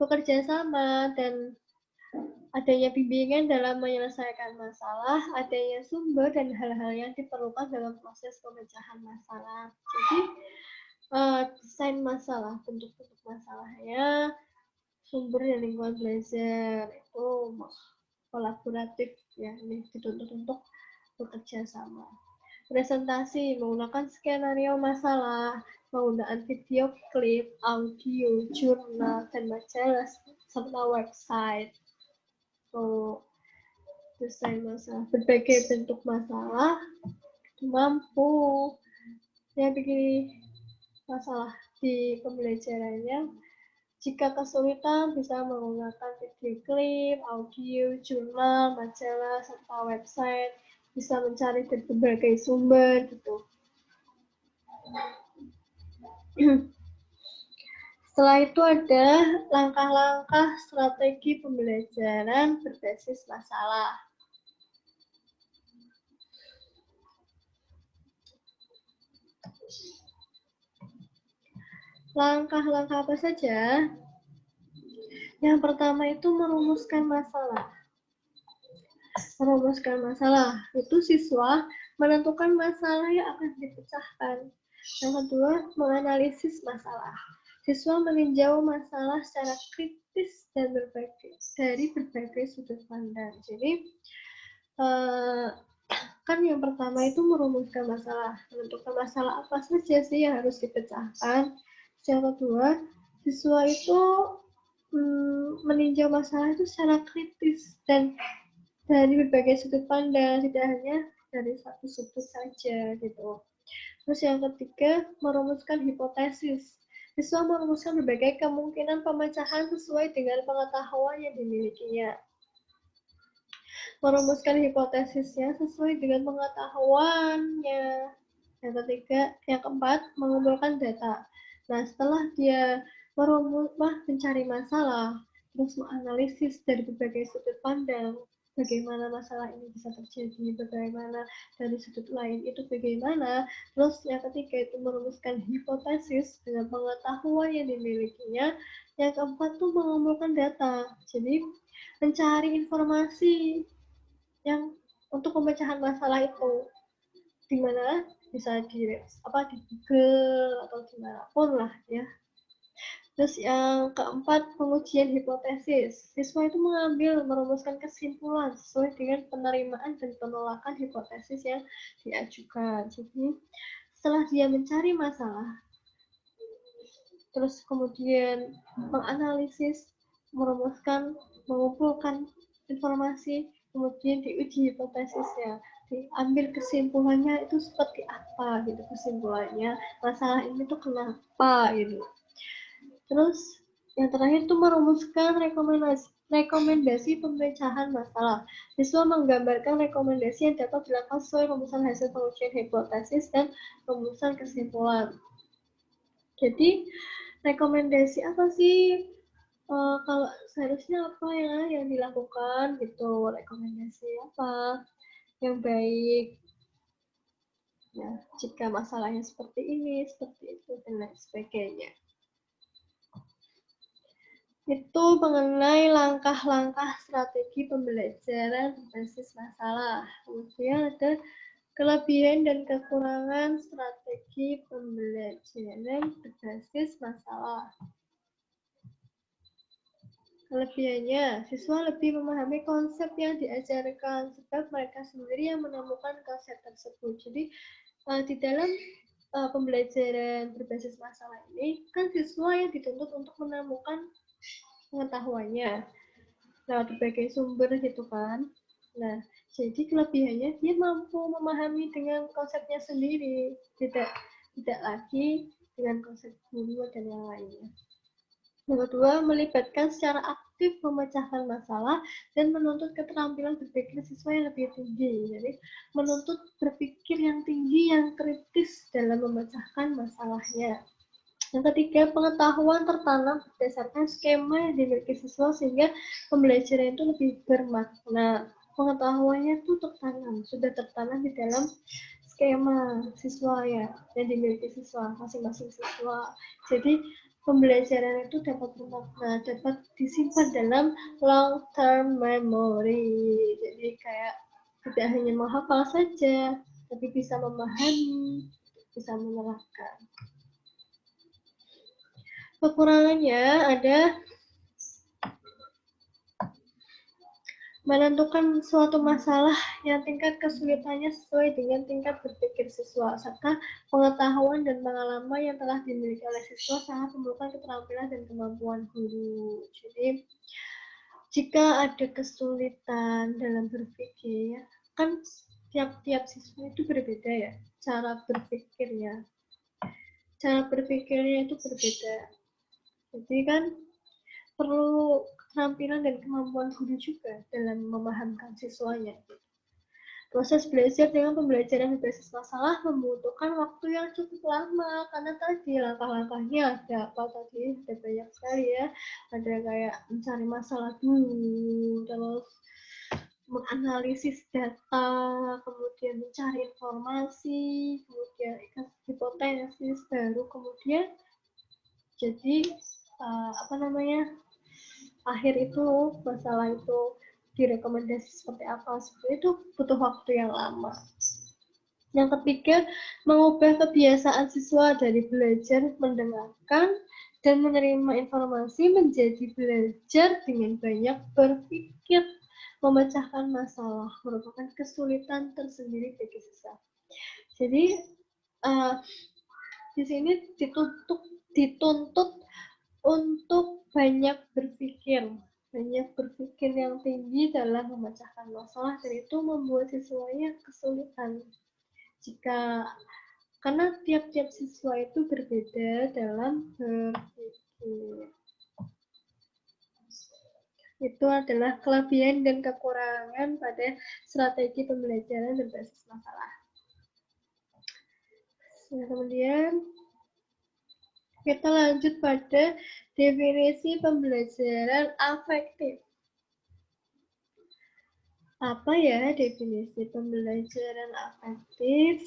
bekerja sama, dan adanya bimbingan dalam menyelesaikan masalah, adanya sumber dan hal-hal yang diperlukan dalam proses pemecahan masalah. Jadi, desain masalah, bentuk-bentuk masalahnya, sumber dan lingkungan belajar itu kolaboratif ya, ini dituntut untuk bekerja sama. Presentasi menggunakan skenario masalah, penggunaan video klip, audio, jurnal, dan majalah serta website. Desain masalah, berbagai bentuk masalah mampu ya begini masalah di pembelajarannya. Jika kesulitan, bisa menggunakan video klip, audio, jurnal, majalah, serta website. Bisa mencari dari berbagai sumber gitu. Setelah itu ada langkah-langkah strategi pembelajaran berbasis masalah. Langkah-langkah apa saja? Yang pertama itu merumuskan masalah. Merumuskan masalah itu siswa menentukan masalah yang akan dipecahkan. Yang kedua, menganalisis masalah. Siswa meninjau masalah secara kritis dan dari berbagai sudut pandang. Jadi, kan yang pertama itu merumuskan masalah. Menentukan masalah apa saja sih yang harus dipecahkan. Yang kedua, siswa itu meninjau masalah itu secara kritis dan dari berbagai sudut pandang, tidak hanya dari satu sudut saja gitu. Terus yang ketiga, merumuskan hipotesis. Siswa merumuskan berbagai kemungkinan pemecahan sesuai dengan pengetahuan yang dimilikinya. Merumuskan hipotesisnya sesuai dengan pengetahuannya. Yang ketiga, yang keempat, mengumpulkan data. Nah, setelah dia mencari masalah, terus menganalisis dari berbagai sudut pandang, bagaimana masalah ini bisa terjadi, bagaimana dari sudut lain itu bagaimana. Terus yang ketiga itu merumuskan hipotesis dengan pengetahuan yang dimilikinya. Yang keempat tuh mengumpulkan data. Jadi mencari informasi yang untuk pemecahan masalah itu, di mana bisa di Google atau dimanapun lah ya. Terus yang keempat, pengujian hipotesis. Siswa itu merumuskan kesimpulan sesuai dengan penerimaan dan penolakan hipotesis yang diajukan. Jadi, setelah dia mencari masalah, terus kemudian menganalisis, merumuskan, mengumpulkan informasi, kemudian diuji hipotesisnya, diambil kesimpulannya itu seperti apa gitu kesimpulannya, masalah ini tuh kenapa gitu. Terus yang terakhir itu merumuskan rekomendasi pemecahan masalah. Siswa menggambarkan rekomendasi yang dapat dilakukan sesuai rumusan hasil pengujian hipotesis dan rumusan kesimpulan. Jadi rekomendasi apa sih? Kalau seharusnya apa ya yang dilakukan gitu? Rekomendasi apa yang baik? Ya, jika masalahnya seperti ini, seperti itu, dan lain sebagainya. Itu mengenai langkah-langkah strategi pembelajaran berbasis masalah. Kemudian ada kelebihan dan kekurangan strategi pembelajaran berbasis masalah. Kelebihannya, siswa lebih memahami konsep yang diajarkan sebab mereka sendiri yang menemukan konsep tersebut. Jadi di dalam pembelajaran berbasis masalah ini kan siswa yang dituntut untuk menemukan pengetahuannya lewat berbagai sumber gitu kan. Nah, jadi kelebihannya dia mampu memahami dengan konsepnya sendiri, tidak lagi dengan konsep guru dan yang lainnya. Yang kedua, melibatkan secara aktif memecahkan masalah dan menuntut keterampilan berpikir siswa yang lebih tinggi. Jadi, menuntut berpikir yang tinggi, yang kritis dalam memecahkan masalahnya. Yang ketiga, pengetahuan tertanam berdasarkan skema yang dimiliki siswa sehingga pembelajaran itu lebih bermakna. Pengetahuannya itu sudah tertanam di dalam skema siswa ya, yang dimiliki siswa, masing-masing siswa. Jadi pembelajaran itu dapat bermakna, dapat disimpan dalam long term memory. Jadi kayak tidak hanya menghafal saja, tapi bisa memahami, bisa menerapkan. Kekurangannya ada menentukan suatu masalah yang tingkat kesulitannya sesuai dengan tingkat berpikir siswa, serta pengetahuan dan pengalaman yang telah dimiliki oleh siswa sangat memerlukan keterampilan dan kemampuan guru. Jadi, jika ada kesulitan dalam berpikir, kan tiap-tiap siswa itu berbeda ya, cara berpikirnya. Cara berpikirnya itu berbeda. Jadi kan perlu keterampilan dan kemampuan guru juga dalam memahamkan siswanya. Proses belajar dengan pembelajaran berbasis masalah membutuhkan waktu yang cukup lama karena tadi langkah-langkahnya ada apa tadi, ada banyak sekali ya. Ada kayak mencari masalah dulu, terus menganalisis data, kemudian mencari informasi, kemudian hipotesis, baru kemudian jadi akhir itu masalah itu direkomendasi seperti apa, seperti itu butuh waktu yang lama. Yang ketiga, mengubah kebiasaan siswa dari belajar mendengarkan dan menerima informasi menjadi belajar dengan banyak berpikir. Memecahkan masalah merupakan kesulitan tersendiri bagi siswa. Jadi di sini dituntut untuk banyak berpikir yang tinggi dalam memecahkan masalah, dan itu membuat siswanya kesulitan karena tiap-tiap siswa itu berbeda dalam berpikir. Itu adalah kelebihan dan kekurangan pada strategi pembelajaran berbasis masalah. Nah, kemudian kita lanjut pada definisi pembelajaran afektif. Apa ya definisi pembelajaran afektif?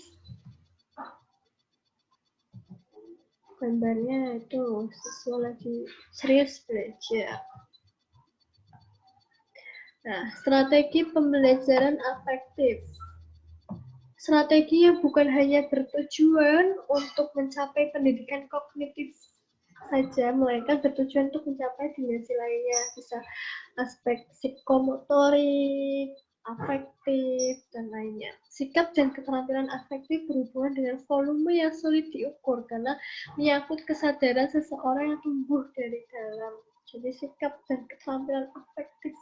Gambarnya itu siswa lagi serius belajar. Nah, strategi pembelajaran afektif. Strategi yang bukan hanya bertujuan untuk mencapai pendidikan kognitif saja, melainkan bertujuan untuk mencapai dimensi lainnya, bisa aspek psikomotorik, afektif, dan lainnya. Sikap dan keterampilan afektif berhubungan dengan volume yang sulit diukur karena menyangkut kesadaran seseorang yang tumbuh dari dalam. Jadi sikap dan keterampilan afektif.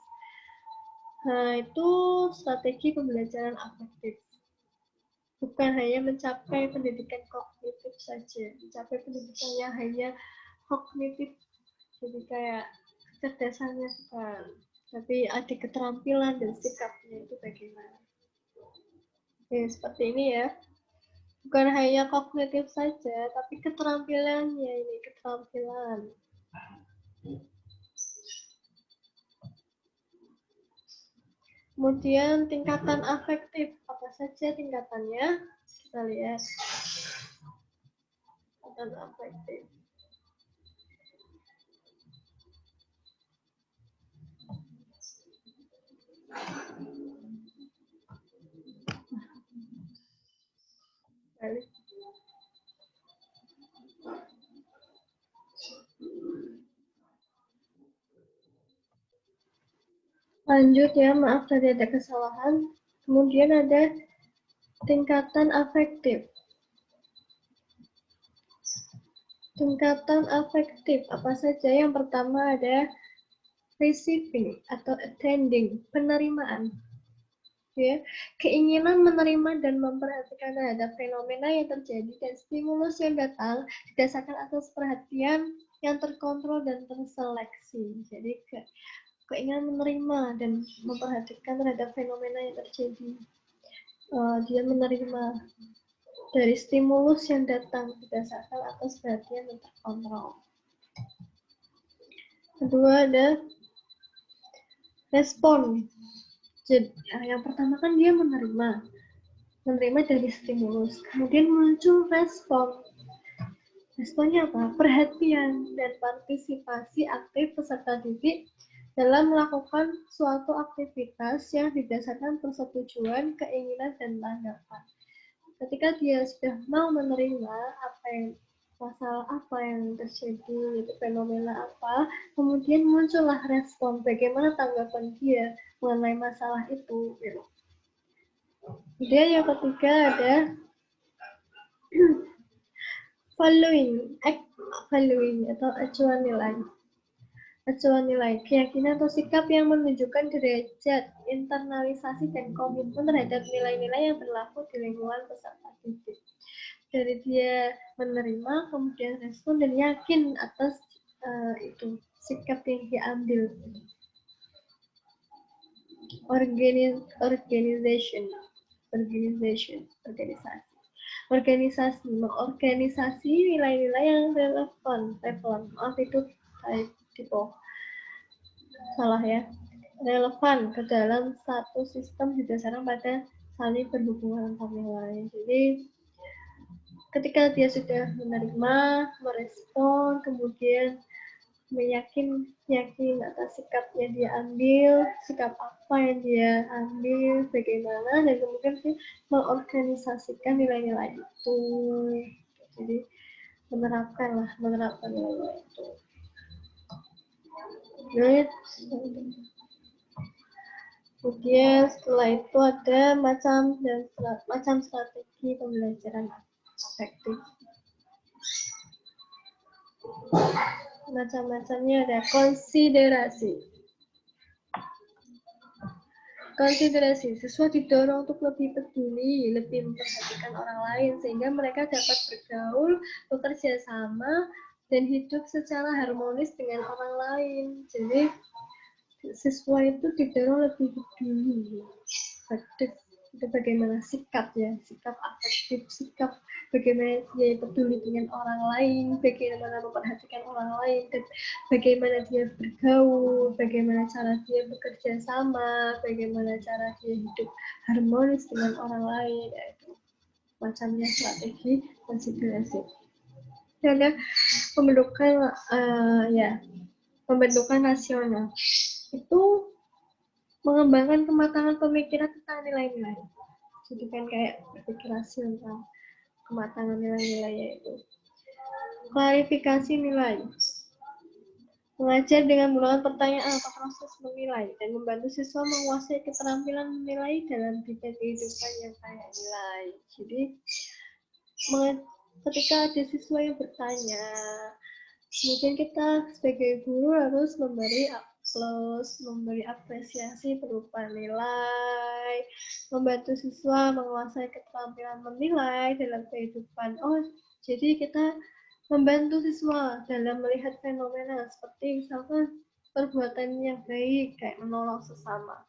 Nah, itu strategi pembelajaran afektif. Bukan hanya mencapai pendidikan kognitif saja, mencapai pendidikan yang hanya kognitif, jadi kayak kecerdasannya bukan, tapi ada keterampilan dan sikapnya itu bagaimana. Ya, seperti ini ya. Bukan hanya kognitif saja, tapi keterampilannya ini, keterampilan. Kemudian tingkatan afektif, apa saja tingkatannya? Kita lihat. Tingkatan afektif. Balik. Lanjut ya, maaf tadi ada kesalahan. Kemudian ada tingkatan afektif. Tingkatan afektif apa saja? Yang pertama ada receiving atau attending, penerimaan. Ya, keinginan menerima dan memperhatikan terhadap fenomena yang terjadi dan stimulus yang datang didasarkan atas perhatian yang terkontrol dan terseleksi. Jadi keinginan menerima dan memperhatikan terhadap fenomena yang terjadi. Dia menerima dari stimulus yang datang berdasarkan atas perhatian yang terkontrol. Kedua ada respon. Jadi, yang pertama kan dia menerima dari stimulus. Kemudian muncul respon. Responnya apa? Perhatian dan partisipasi aktif peserta didik dalam melakukan suatu aktivitas yang didasarkan persetujuan, keinginan, dan tanggapan. Ketika dia sudah mau menerima masalah apa yang terjadi, itu fenomena apa, kemudian muncullah respon bagaimana tanggapan dia mengenai masalah itu. Kemudian yang ketiga ada following atau acuan nilai. Acuan nilai, keyakinan atau sikap yang menunjukkan derajat internalisasi dan komitmen terhadap nilai-nilai yang berlaku di lingkungan peserta didik. Dari dia menerima, kemudian respon dan yakin atas itu sikap yang diambil. Organisasi mengorganisasi nilai-nilai yang relevan. Maaf itu typo. Salah ya. Relevan ke dalam satu sistem didasarkan pada saling berhubungan antar nilai. Jadi ketika dia sudah menerima, merespon, kemudian yakin atas sikapnya dia ambil, sikap apa yang dia ambil, bagaimana, dan kemudian dia mengorganisasikan nilai-nilai itu. Jadi menerapkan nilai-nilai itu. Kemudian setelah itu ada macam strategi pembelajaran afektif. Macam-macamnya ada konsiderasi. Siswa didorong untuk lebih peduli, lebih memperhatikan orang lain, sehingga mereka dapat bergaul, bekerja sama, dan hidup secara harmonis dengan orang lain. Jadi, siswa itu didorong lebih peduli, aktif. itu bagaimana sikap afektif, sikap bagaimana dia peduli dengan orang lain, bagaimana memperhatikan orang lain, dan bagaimana dia bergaul, bagaimana cara dia bekerja sama, bagaimana cara dia hidup harmonis dengan orang lain, yaitu macamnya strategi konsiderasi. Ada pembentukan rasional itu mengembangkan kematangan pemikiran tentang nilai-nilai. Jadi kan kayak berpikir rasional, kematangan nilai-nilai itu. Klarifikasi nilai. Mengajar dengan menggunakan pertanyaan atau proses menilai dan membantu siswa menguasai keterampilan menilai dalam bidang kehidupan yang kaya nilai. Jadi ketika ada siswa yang bertanya, mungkin kita sebagai guru harus memberi plus, memberi apresiasi berupa nilai, membantu siswa menguasai keterampilan menilai dalam kehidupan. Oh, jadi kita membantu siswa dalam melihat fenomena seperti misalkan perbuatan yang baik, kayak menolong sesama.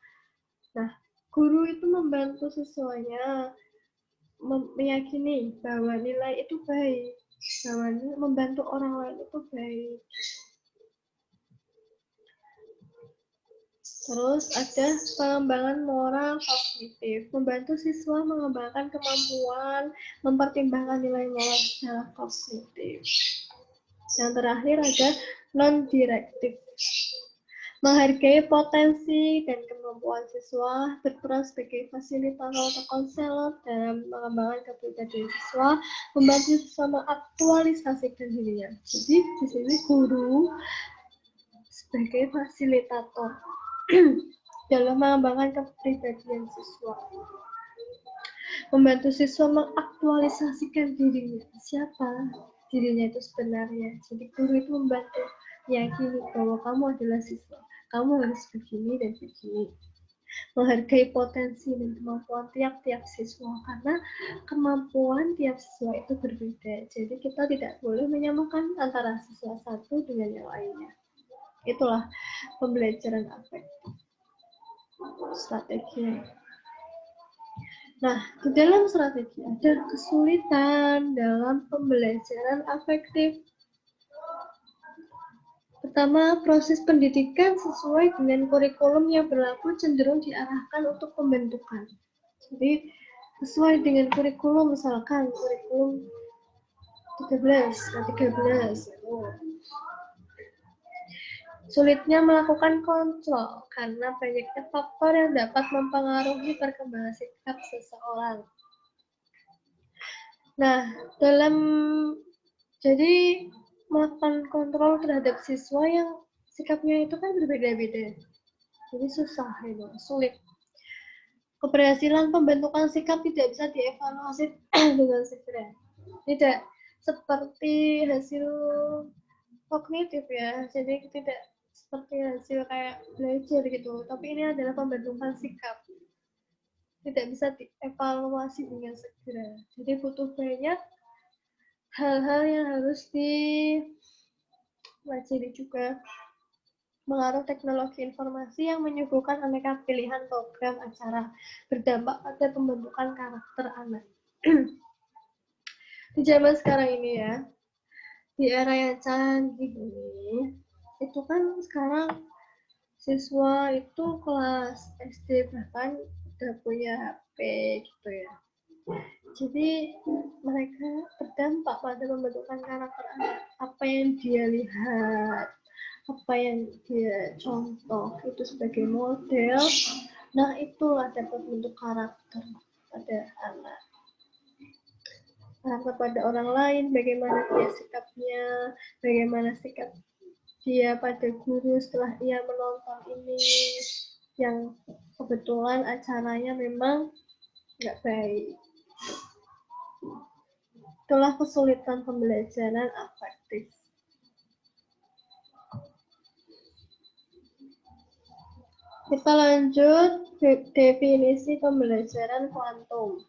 Nah, guru itu membantu siswanya meyakini bahwa nilai itu baik, bahwa membantu orang lain itu baik. Terus ada pengembangan moral kognitif, membantu siswa mengembangkan kemampuan mempertimbangkan nilai moral secara kognitif. Yang terakhir ada non-direktif, menghargai potensi dan kemampuan siswa, berperan sebagai fasilitator atau konselor dalam mengembangkan kepribadian siswa, membantu siswa mengaktualisasikan dirinya. Jadi di sini guru sebagai fasilitator dalam mengembangkan kepribadian siswa, membantu siswa mengaktualisasikan dirinya, siapa dirinya itu sebenarnya. Jadi guru itu membantu meyakini bahwa kamu adalah siswa, kamu harus begini dan begini. Menghargai potensi dan kemampuan tiap-tiap siswa, karena kemampuan tiap siswa itu berbeda. Jadi kita tidak boleh menyamakan antara siswa satu dengan yang lainnya. Itulah pembelajaran afektif, strategi. Nah, di dalam strategi ada kesulitan dalam pembelajaran afektif. Pertama, proses pendidikan sesuai dengan kurikulum yang berlaku cenderung diarahkan untuk pembentukan. Jadi, sesuai dengan kurikulum, misalkan kurikulum 13. Sulitnya melakukan kontrol karena banyaknya faktor yang dapat mempengaruhi perkembangan sikap seseorang. Nah, jadi melakukan kontrol terhadap siswa yang sikapnya itu kan berbeda-beda. Jadi susah itu, sulit. Keberhasilan pembentukan sikap tidak bisa dievaluasi dengan segera. Tidak seperti hasil kognitif ya, jadi tidak seperti hasil kayak belajar gitu, tapi ini adalah pembentukan sikap, tidak bisa dievaluasi dengan segera. Jadi butuh banyak hal-hal yang harus dipelajari juga. Mengaruh teknologi informasi yang menyuguhkan aneka pilihan program acara berdampak pada pembentukan karakter anak. Di zaman sekarang ini ya, di era yang canggih ini, itu kan sekarang siswa itu kelas SD bahkan udah punya HP gitu ya. Jadi mereka berdampak pada pembentukan karakter anak. Apa yang dia lihat, apa yang dia contoh itu sebagai model, nah itulah dapat bentuk karakter pada anak. Karakter pada orang lain, bagaimana dia sikapnya, bagaimana sikap dia pada guru setelah ia menonton ini, yang kebetulan acaranya memang nggak baik. Itulah kesulitan pembelajaran afektif. Kita lanjut definisi pembelajaran kuantum.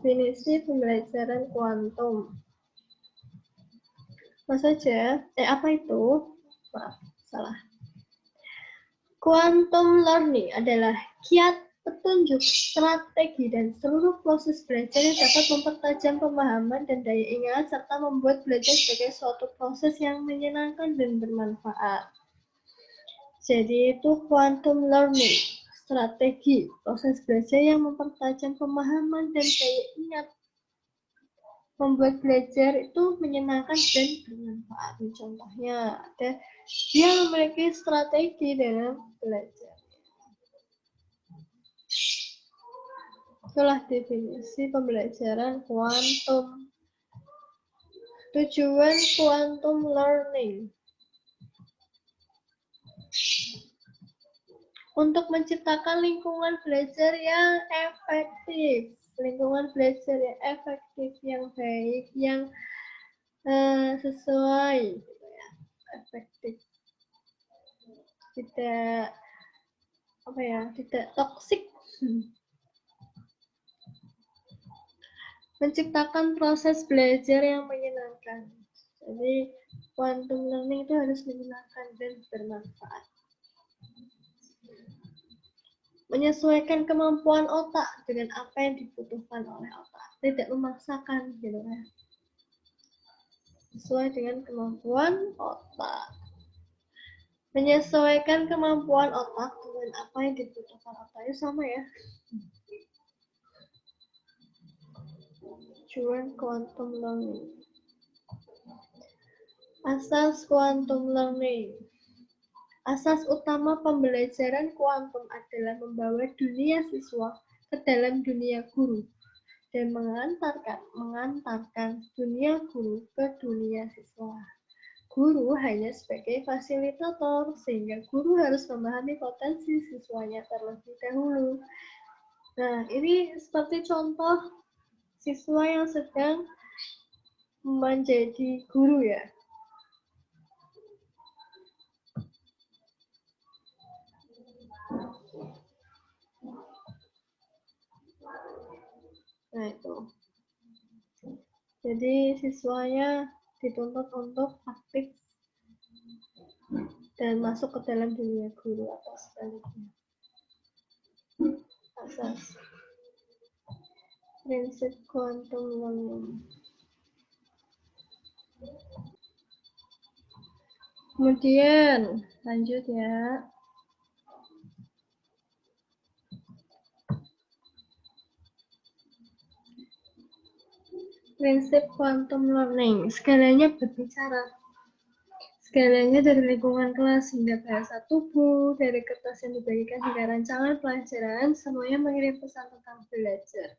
Definisi pembelajaran kuantum. Apa saja? Apa itu? Maaf, salah. Quantum learning adalah kiat, petunjuk, strategi, dan seluruh proses belajar yang dapat mempertajam pemahaman dan daya ingat serta membuat belajar sebagai suatu proses yang menyenangkan dan bermanfaat. Jadi itu quantum learning, strategi, proses belajar yang mempertajam pemahaman dan daya ingat, membuat belajar itu menyenangkan dan bermanfaat. Contohnya, dia memiliki strategi dalam belajar. Itulah definisi pembelajaran kuantum. Tujuan quantum learning untuk menciptakan lingkungan belajar yang efektif, lingkungan belajar yang efektif, yang baik, yang sesuai, efektif, tidak tidak toksik. Menciptakan proses belajar yang menyenangkan. Jadi quantum learning itu harus menyenangkan dan bermanfaat. Menyesuaikan kemampuan otak dengan apa yang dibutuhkan oleh otak, tidak memaksakan gitu ya. Sesuai dengan kemampuan otak. Menyesuaikan kemampuan otak dengan apa yang dibutuhkan otak itu sama ya. Tujuan quantum learning. Asas quantum learning. Asas utama pembelajaran kuantum adalah membawa dunia siswa ke dalam dunia guru dan mengantarkan dunia guru ke dunia siswa. Guru hanya sebagai fasilitator, sehingga guru harus memahami potensi siswanya terlebih dahulu. Nah, ini seperti contoh siswa yang sedang menjadi guru ya. Nah, itu. Jadi siswanya dituntut untuk aktif dan masuk ke dalam dunia guru atau sebaliknya. Asas prinsip quantum learning. Kemudian lanjut ya. Prinsip quantum learning, skalanya berbicara. Skalanya dari lingkungan kelas hingga bahasa tubuh, dari kertas yang dibagikan hingga rancangan pelajaran, semuanya mengirim pesan tentang belajar.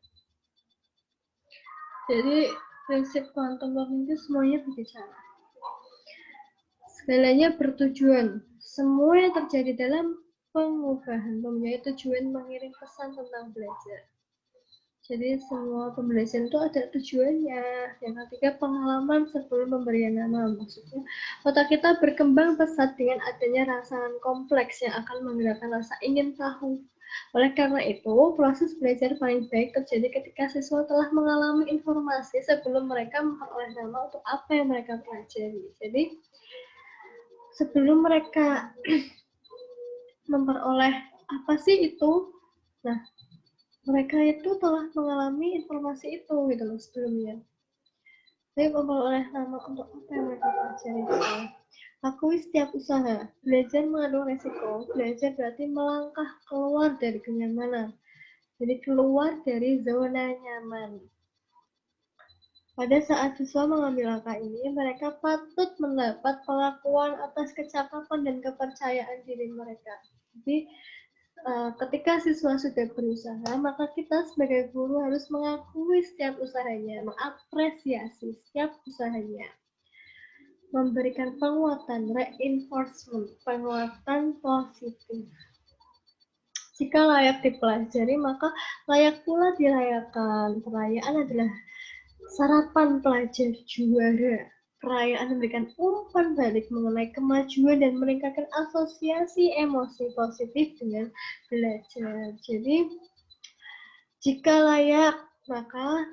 Jadi prinsip quantum learning itu semuanya berbicara. Skalanya bertujuan. Semua yang terjadi dalam pengubahan mempunyai tujuan mengirim pesan tentang belajar. Jadi semua pembelajaran itu ada tujuannya. Yang ketiga, pengalaman sebelum pemberian nama. Maksudnya otak kita berkembang pesat dengan adanya rangsangan kompleks yang akan menggerakkan rasa ingin tahu. Oleh karena itu, proses belajar paling baik terjadi ketika siswa telah mengalami informasi sebelum mereka memperoleh nama untuk apa yang mereka pelajari. Jadi sebelum mereka memperoleh apa sih itu, nah mereka itu telah mengalami informasi itu gitu loh sebelumnya. Jadi memperoleh nama untuk apa yang mereka pelajari gitu. Akui setiap usaha. Belajar mengandung resiko. Belajar berarti melangkah keluar dari kenyamanan. Jadi keluar dari zona nyaman. Pada saat siswa mengambil langkah ini, mereka patut mendapat pengakuan atas kecakapan dan kepercayaan diri mereka. Jadi ketika siswa sudah berusaha, maka kita sebagai guru harus mengakui setiap usahanya, mengapresiasi setiap usahanya, memberikan penguatan, reinforcement, penguatan positif. Jika layak dipelajari, maka layak pula dirayakan. Perayaan adalah sarapan pelajar juara. Perayaan memberikan umpan balik mengenai kemajuan dan meningkatkan asosiasi emosi positif dengan belajar. Jadi, jika layak, maka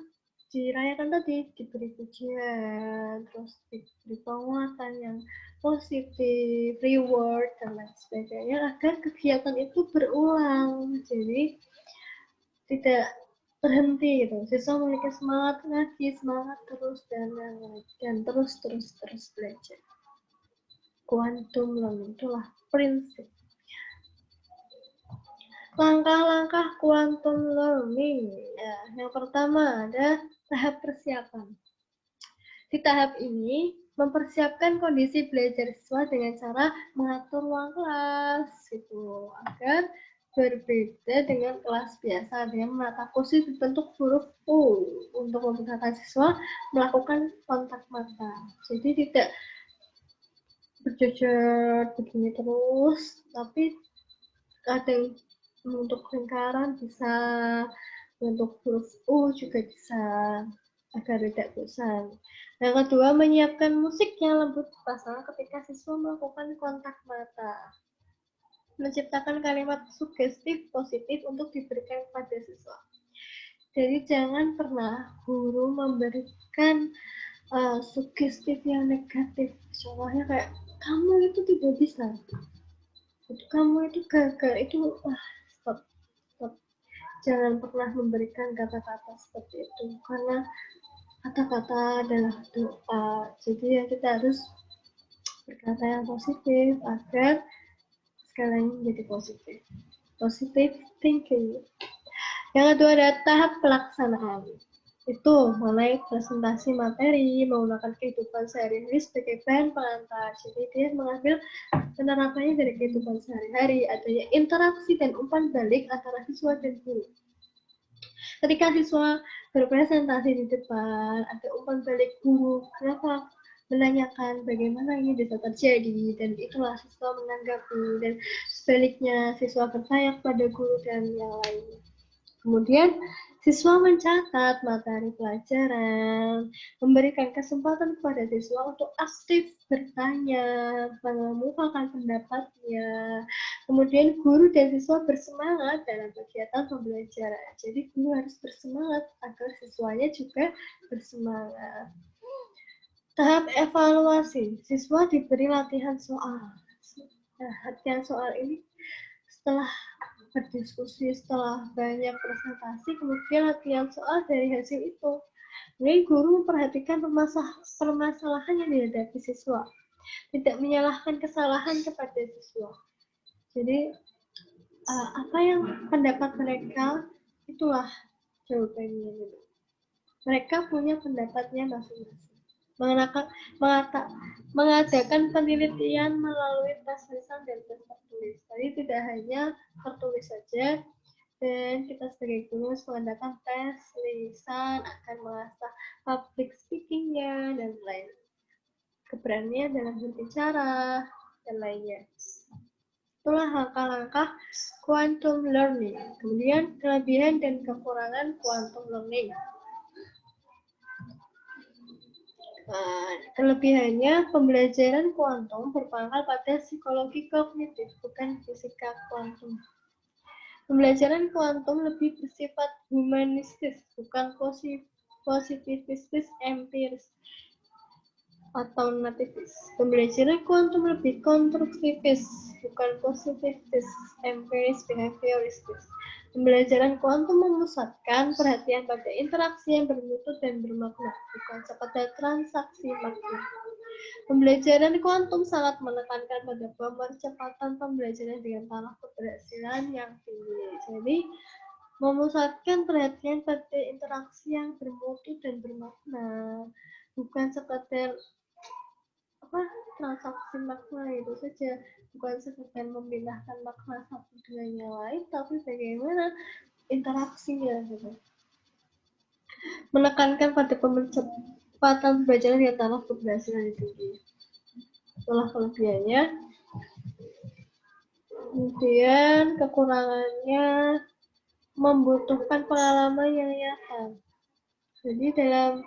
dirayakan tadi, diberi pujian, terus diberi penguatan yang positif, reward, dan lain sebagainya agar kegiatan itu berulang. Jadi tidak berhenti gitu. Siswa memiliki semangat lagi, semangat terus dan terus belajar. Quantum learning itulah prinsip. Langkah-langkah quantum learning. Ya, yang pertama ada tahap persiapan. Di tahap ini, mempersiapkan kondisi belajar siswa dengan cara mengatur ruang kelas gitu, agar berbeda dengan kelas biasa dengan menata kursi berbentuk huruf U untuk memudahkan siswa melakukan kontak mata. Jadi tidak berjejer begini terus, tapi kadang untuk lingkaran bisa, untuk huruf U juga bisa, agar tidak bosan. Yang kedua, menyiapkan musik yang lembut pasang ketika siswa melakukan kontak mata. Menciptakan kalimat sugestif positif untuk diberikan kepada siswa. Jadi jangan pernah guru memberikan sugestif yang negatif. Contohnya kayak, kamu itu tidak bisa, kamu itu gagal, itu stop. Jangan pernah memberikan kata-kata seperti itu, karena kata-kata adalah doa. Jadi ya kita harus berkata yang positif agar segalanya menjadi positif. Positive thinking. Yang kedua ada tahap pelaksanaan. Itu mulai presentasi materi, menggunakan kehidupan sehari-hari sebagai bahan pengantar. Jadi dia mengambil penerapannya dari kehidupan sehari-hari, adanya interaksi dan umpan balik antara siswa dan guru. Ketika siswa berpresentasi di depan, ada umpan balik guru, kenapa menanyakan bagaimana ini bisa terjadi, dan itulah siswa menanggapi, dan sebaliknya siswa bertanya kepada guru dan yang lain. Kemudian siswa mencatat materi pelajaran, memberikan kesempatan kepada siswa untuk aktif bertanya, mengemukakan pendapatnya. Kemudian guru dan siswa bersemangat dalam kegiatan pembelajaran. Jadi guru harus bersemangat agar siswanya juga bersemangat. Tahap evaluasi, siswa diberi latihan soal. Nah, latihan soal ini setelah berdiskusi, setelah banyak presentasi, kemudian latihan soal dari hasil itu. Jadi guru memperhatikan permasalahan yang dihadapi siswa, tidak menyalahkan kesalahan kepada siswa. Jadi apa yang pendapat mereka, itulah jawabannya gitu. Mereka punya pendapatnya masing-masing. Mengadakan penelitian melalui tes lisan dan tes tertulis. Jadi tidak hanya tertulis saja, dan kita sebagai guru mengadakan tes lisan, akan mengasah public speaking-nya dan lain, keberanian dalam berbicara dan lainnya. Itulah langkah-langkah quantum learning. Kemudian kelebihan dan kekurangan quantum learning. Kelebihannya, pembelajaran kuantum berpangkal pada psikologi kognitif, bukan fisika kuantum. Pembelajaran kuantum lebih bersifat humanistis, bukan positivistis, empiris, atau nativis. Pembelajaran kuantum lebih konstruktivis, bukan positivistis, empiris, behavioristis. Pembelajaran kuantum memusatkan perhatian pada interaksi yang bermutu dan bermakna, bukan sekedar transaksi makna. Pembelajaran kuantum sangat menekankan pada percepatan pembelajaran dengan taraf keberhasilan yang tinggi. Jadi, memusatkan perhatian pada interaksi yang bermutu dan bermakna, bukan sekedar transaksi makna itu saja, bukan sekedar memindahkan makna satu dengan yang lain, tapi bagaimana interaksinya gitu. Menekankan pada percepatan pembelajaran yang taraf keberhasilan yang tinggi. Itulah kelebihannya. Kemudian kekurangannya membutuhkan pengalaman yang nyata. Jadi dalam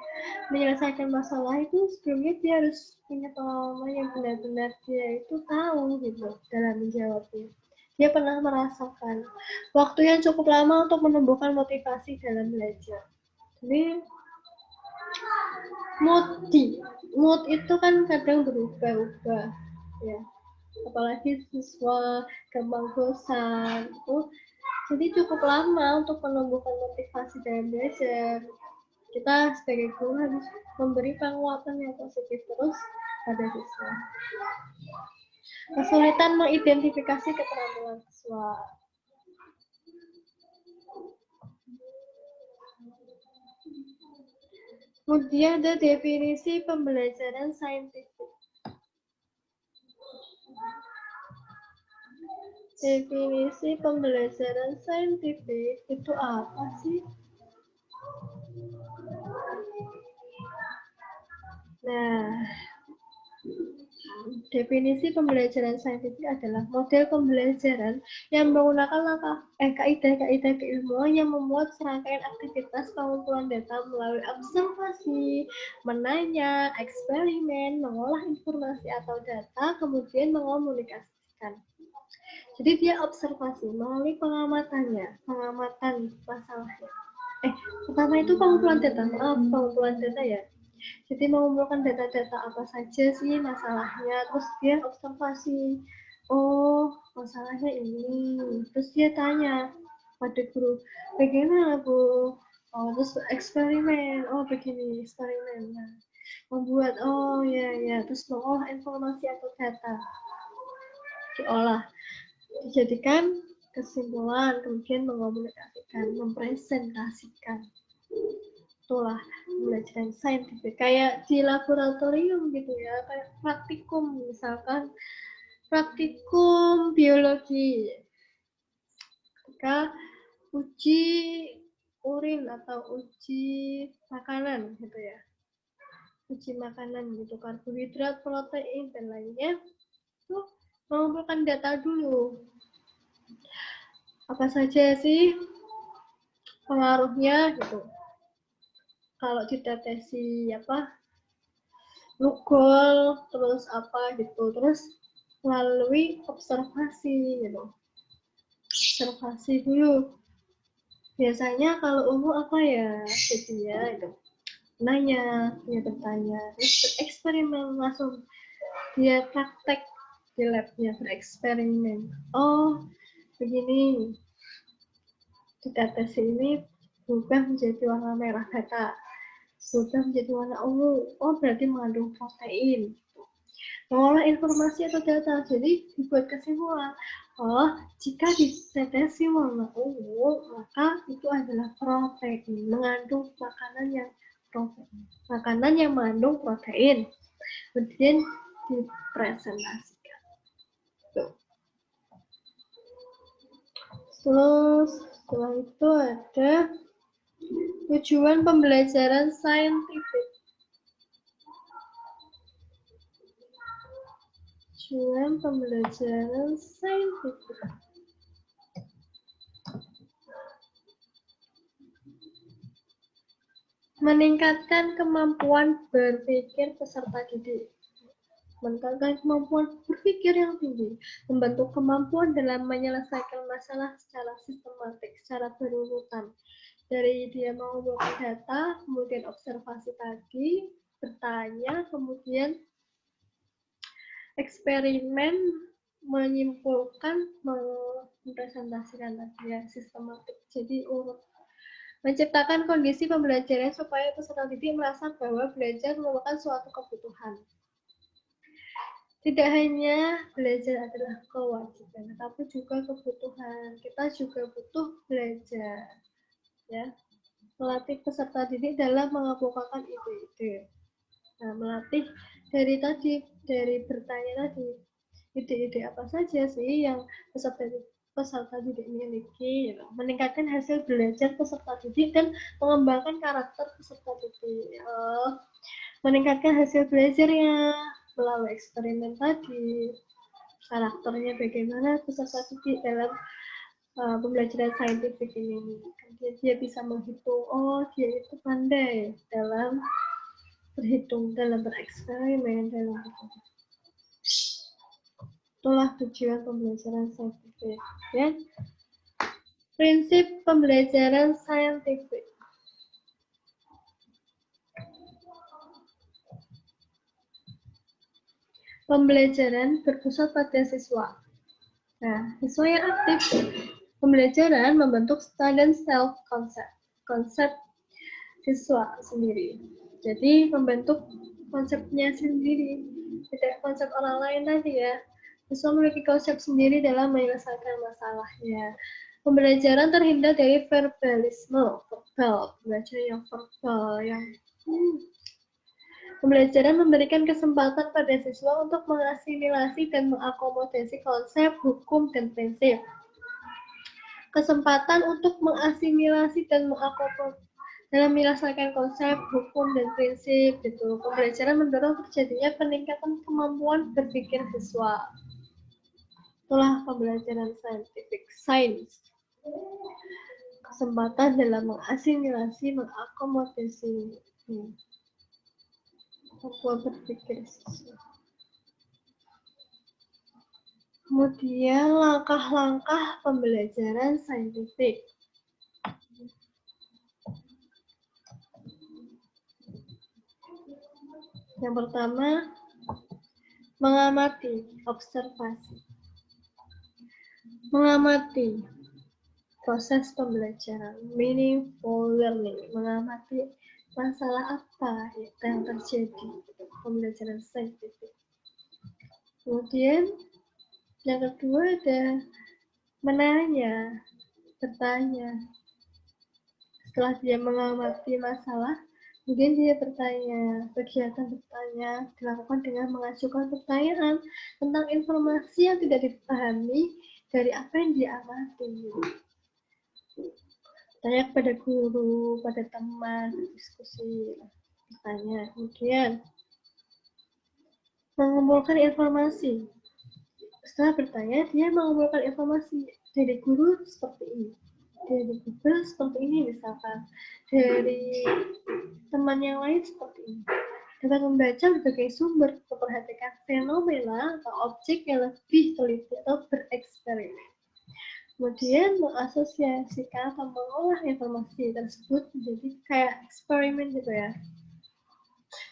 menyelesaikan masalah itu sebelumnya dia harus punya pengalaman yang benar-benar dia itu tahu gitu dalam menjawabnya. Dia pernah merasakan waktu yang cukup lama untuk menumbuhkan motivasi dalam belajar. Jadi mood itu kan kadang berubah-ubah. ya. Apalagi siswa gampang bosan itu, jadi cukup lama untuk menumbuhkan motivasi dalam belajar. Kita sebagai guru harus memberi penguatan yang positif terus pada siswa. Kesulitan mengidentifikasi keterampilan siswa. Kemudian ada definisi pembelajaran saintifik. Definisi pembelajaran saintifik itu apa sih? Nah, definisi pembelajaran saintifik adalah model pembelajaran yang menggunakan kaidah-kaidah keilmuan yang memuat serangkaian aktivitas pengumpulan data melalui observasi, menanya, eksperimen, mengolah informasi atau data, kemudian mengomunikasikan. Jadi dia observasi melalui pengamatan masalahnya. Pertama itu pengumpulan data ya. Jadi mengumpulkan data-data apa saja sih masalahnya, terus dia observasi, oh masalahnya ini, terus dia tanya pada guru, bagaimana Bu? Oh terus eksperimen, oh begini eksperimen, nah, membuat, oh ya, terus mengolah informasi atau data, diolah, dijadikan kesimpulan, kemudian mengomunikasikan, mempresentasikan. Itulah pembelajaran saintifik, kayak di laboratorium gitu ya, kayak praktikum, misalkan praktikum biologi, ketika uji urin atau uji makanan gitu ya, uji makanan gitu, karbohidrat, protein dan lainnya, itu mengumpulkan data dulu, apa saja sih pengaruhnya gitu. Kalau dideteksi Google, terus apa gitu, terus melalui observasi gitu, observasi dulu. Biasanya kalau umum apa ya, jadi ya itu nanya, dia bertanya, terus bereksperimen, langsung dia praktek di labnya, bereksperimen. Oh begini, dideteksi ini berubah menjadi warna merah data, berubah menjadi warna ungu, oh berarti mengandung protein. Mengolah informasi atau data, jadi dibuat kesimpulan, oh jika dideteksi warna ungu maka itu adalah protein, mengandung makanan yang mengandung protein, kemudian dipresentasikan. Tuh. Terus setelah itu ada tujuan pembelajaran saintifik. Tujuan pembelajaran saintifik. Meningkatkan kemampuan berpikir peserta didik. Meningkatkan kemampuan berpikir yang tinggi. Membantu kemampuan dalam menyelesaikan masalah secara sistematik, secara berurutan. Dari dia mengumpulkan data, kemudian observasi tadi, bertanya, kemudian eksperimen, menyimpulkan, mempresentasikan tadi ya, sistematik. Jadi urut. Menciptakan kondisi pembelajaran supaya peserta didik merasa bahwa belajar merupakan suatu kebutuhan. Tidak hanya belajar adalah kewajiban, tapi juga kebutuhan. Kita juga butuh belajar, ya. Melatih peserta didik dalam mengemukakan ide-ide. Nah, melatih dari bertanya tadi, ide-ide apa saja sih yang peserta didik miliki, gitu. Meningkatkan hasil belajar peserta didik dan mengembangkan karakter peserta didik. Meningkatkan hasil belajarnya melalui eksperimen tadi, karakternya bagaimana peserta didik dalam pembelajaran saintifik ini. Dia bisa menghitung, oh dia itu pandai dalam berhitung, dalam bereksperimen, dalam berhitung. Itulah tujuan pembelajaran saintifik. Ya. Prinsip pembelajaran saintifik. Pembelajaran berpusat pada siswa. Nah, siswa yang aktif. Pembelajaran membentuk style dan self konsep siswa sendiri. Jadi membentuk konsepnya sendiri, tidak konsep orang lain tadi ya. Siswa memiliki konsep sendiri dalam menyelesaikan masalahnya. Pembelajaran terhindar dari verbalisme, belajar yang verbal, yang Pembelajaran memberikan kesempatan pada siswa untuk mengasimilasi dan mengakomodasi konsep, hukum, dan prinsip. Kesempatan untuk mengasimilasi dan mengakomodasi dalam menyelesaikan konsep, hukum, dan prinsip. Gitu. Pembelajaran mendorong terjadinya peningkatan kemampuan berpikir siswa. Itulah pembelajaran sains. Kesempatan dalam mengasimilasi, mengakomodasi kemampuan berpikir siswa. Kemudian langkah-langkah pembelajaran saintifik. Yang pertama, mengamati, observasi. Mengamati proses pembelajaran, meaningful learning. Mengamati masalah apa yang terjadi pembelajaran saintifik. Kemudian yang kedua ada menanya, bertanya. Setelah dia mengamati masalah, kemudian dia bertanya. Kegiatan bertanya dilakukan dengan mengajukan pertanyaan tentang informasi yang tidak dipahami dari apa yang dia amati. Tanya kepada guru, pada teman, diskusi, bertanya. Kemudian mengumpulkan informasi. Setelah bertanya, dia mengumpulkan informasi dari guru seperti ini, dari Google seperti ini misalkan, dari teman yang lain seperti ini. Dapat membaca berbagai sumber, memperhatikan fenomena atau objek yang lebih teliti atau bereksperimen. Kemudian mengasosiasikan atau mengolah informasi tersebut menjadi kayak eksperimen gitu ya.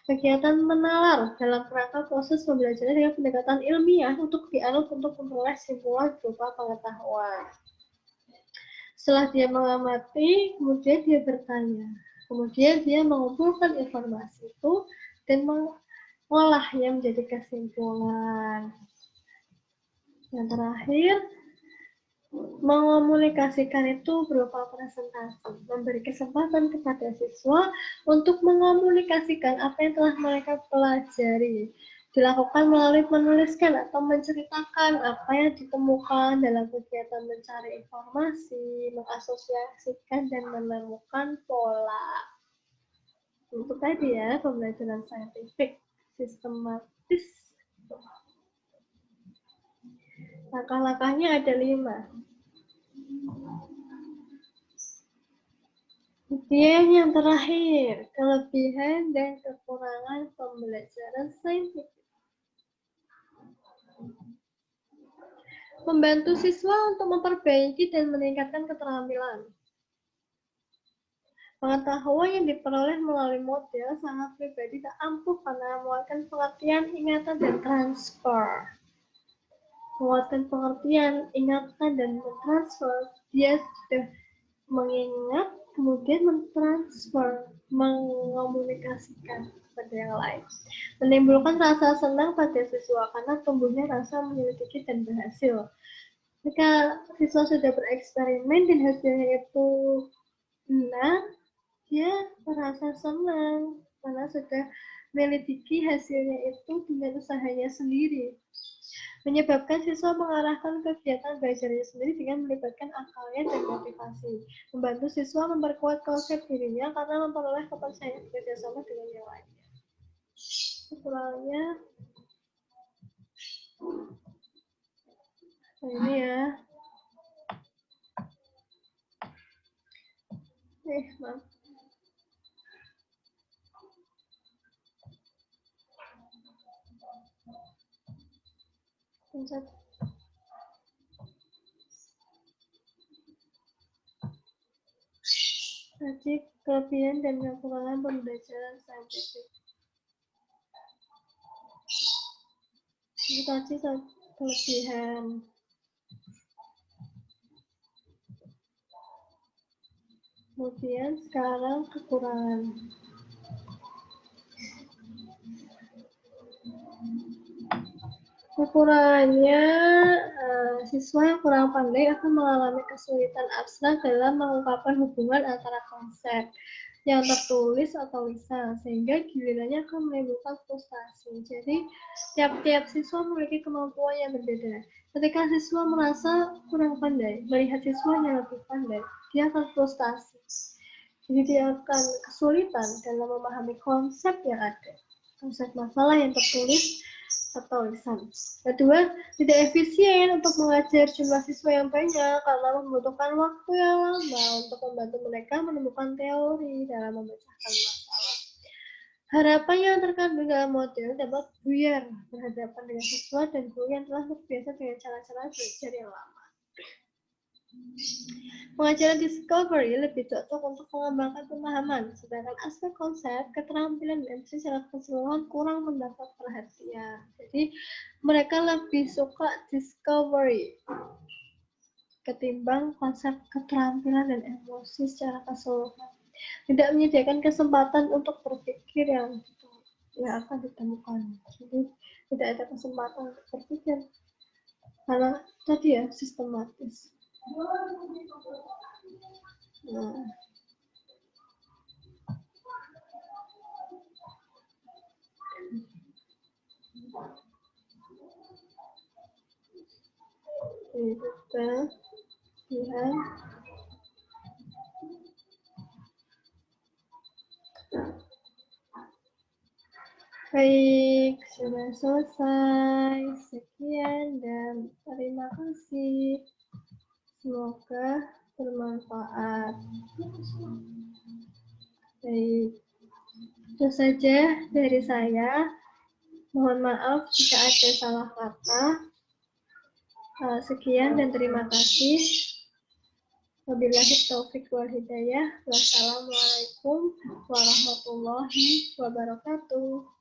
Kegiatan menalar dalam kerangka proses pembelajaran dengan pendekatan ilmiah untuk dianut untuk memperoleh simpulan berupa pengetahuan. Setelah dia mengamati, kemudian dia bertanya. Kemudian dia mengumpulkan informasi itu dan mengolahnya menjadi kesimpulan. Yang terakhir, mengomunikasikan itu berupa presentasi, memberi kesempatan kepada siswa untuk mengomunikasikan apa yang telah mereka pelajari. Dilakukan melalui menuliskan atau menceritakan apa yang ditemukan dalam kegiatan mencari informasi, mengasosiasikan, dan menemukan pola. Itu tadi ya, pembelajaran saintifik, sistematis. Langkah-langkahnya ada 5. Kemudian yang terakhir, kelebihan dan kekurangan pembelajaran saintifik. Membantu siswa untuk memperbaiki dan meningkatkan keterampilan. Pengetahuan yang diperoleh melalui model sangat pribadi tak ampuh karena memuatkan pengertian, ingatan, dan transfer. Menguatkan pengertian, ingatan, dan mentransfer. Dia sudah mengingat, kemudian mentransfer, mengomunikasikan kepada yang lain. Menimbulkan rasa senang pada siswa karena tumbuhnya rasa menyelidiki dan berhasil. Jika siswa sudah bereksperimen dan hasilnya itu benar, dia merasa senang karena sudah menyelidiki hasilnya itu dengan usahanya sendiri. Menyebabkan siswa mengarahkan kegiatan belajarnya sendiri dengan melibatkan akalnya dan motivasi. Membantu siswa memperkuat konsep dirinya karena memperoleh kepercayaan bekerjasama dengan yang lainnya. Setelahnya, ini ya. Maaf. Pencet. Tadi kelebihan dan kekurangan pembelajaran saintifik. Itu tadi kelebihan. Kemudian sekarang kekurangan. Kekurangannya, siswa yang kurang pandai akan mengalami kesulitan abstrak dalam mengungkapkan hubungan antara konsep yang tertulis atau lisan, sehingga gilirannya akan menimbulkan frustasi. Jadi, tiap-tiap siswa memiliki kemampuan yang berbeda. Ketika siswa merasa kurang pandai, melihat siswa yang lebih pandai, dia akan frustasi. Jadi, dia akan kesulitan dalam memahami konsep yang ada, konsep masalah yang tertulis atau lisan. Kedua, tidak efisien untuk mengajar jumlah siswa yang banyak karena membutuhkan waktu yang lama untuk membantu mereka menemukan teori dalam memecahkan masalah. Harapan yang terkandung dalam model dapat buyar berhadapan dengan siswa dan guru yang telah terbiasa dengan cara-cara belajar yang lama. Pengajaran discovery lebih cocok untuk mengembangkan pemahaman, sedangkan aspek konsep, keterampilan, dan secara keseluruhan kurang mendapat perhatian. Jadi, mereka lebih suka discovery ketimbang konsep, keterampilan, dan emosi secara keseluruhan. Tidak menyediakan kesempatan untuk berpikir yang akan ditemukan. Jadi, tidak ada kesempatan untuk berpikir. Karena tadi ya, sistematis. Nah, kita lihat baik, sudah selesai. Sekian dan terima kasih. Semoga bermanfaat. Baik, itu saja dari saya. Mohon maaf jika ada salah kata. Sekian dan terima kasih. Wabillahi taufiq wal hidayah. Wassalamualaikum warahmatullahi wabarakatuh.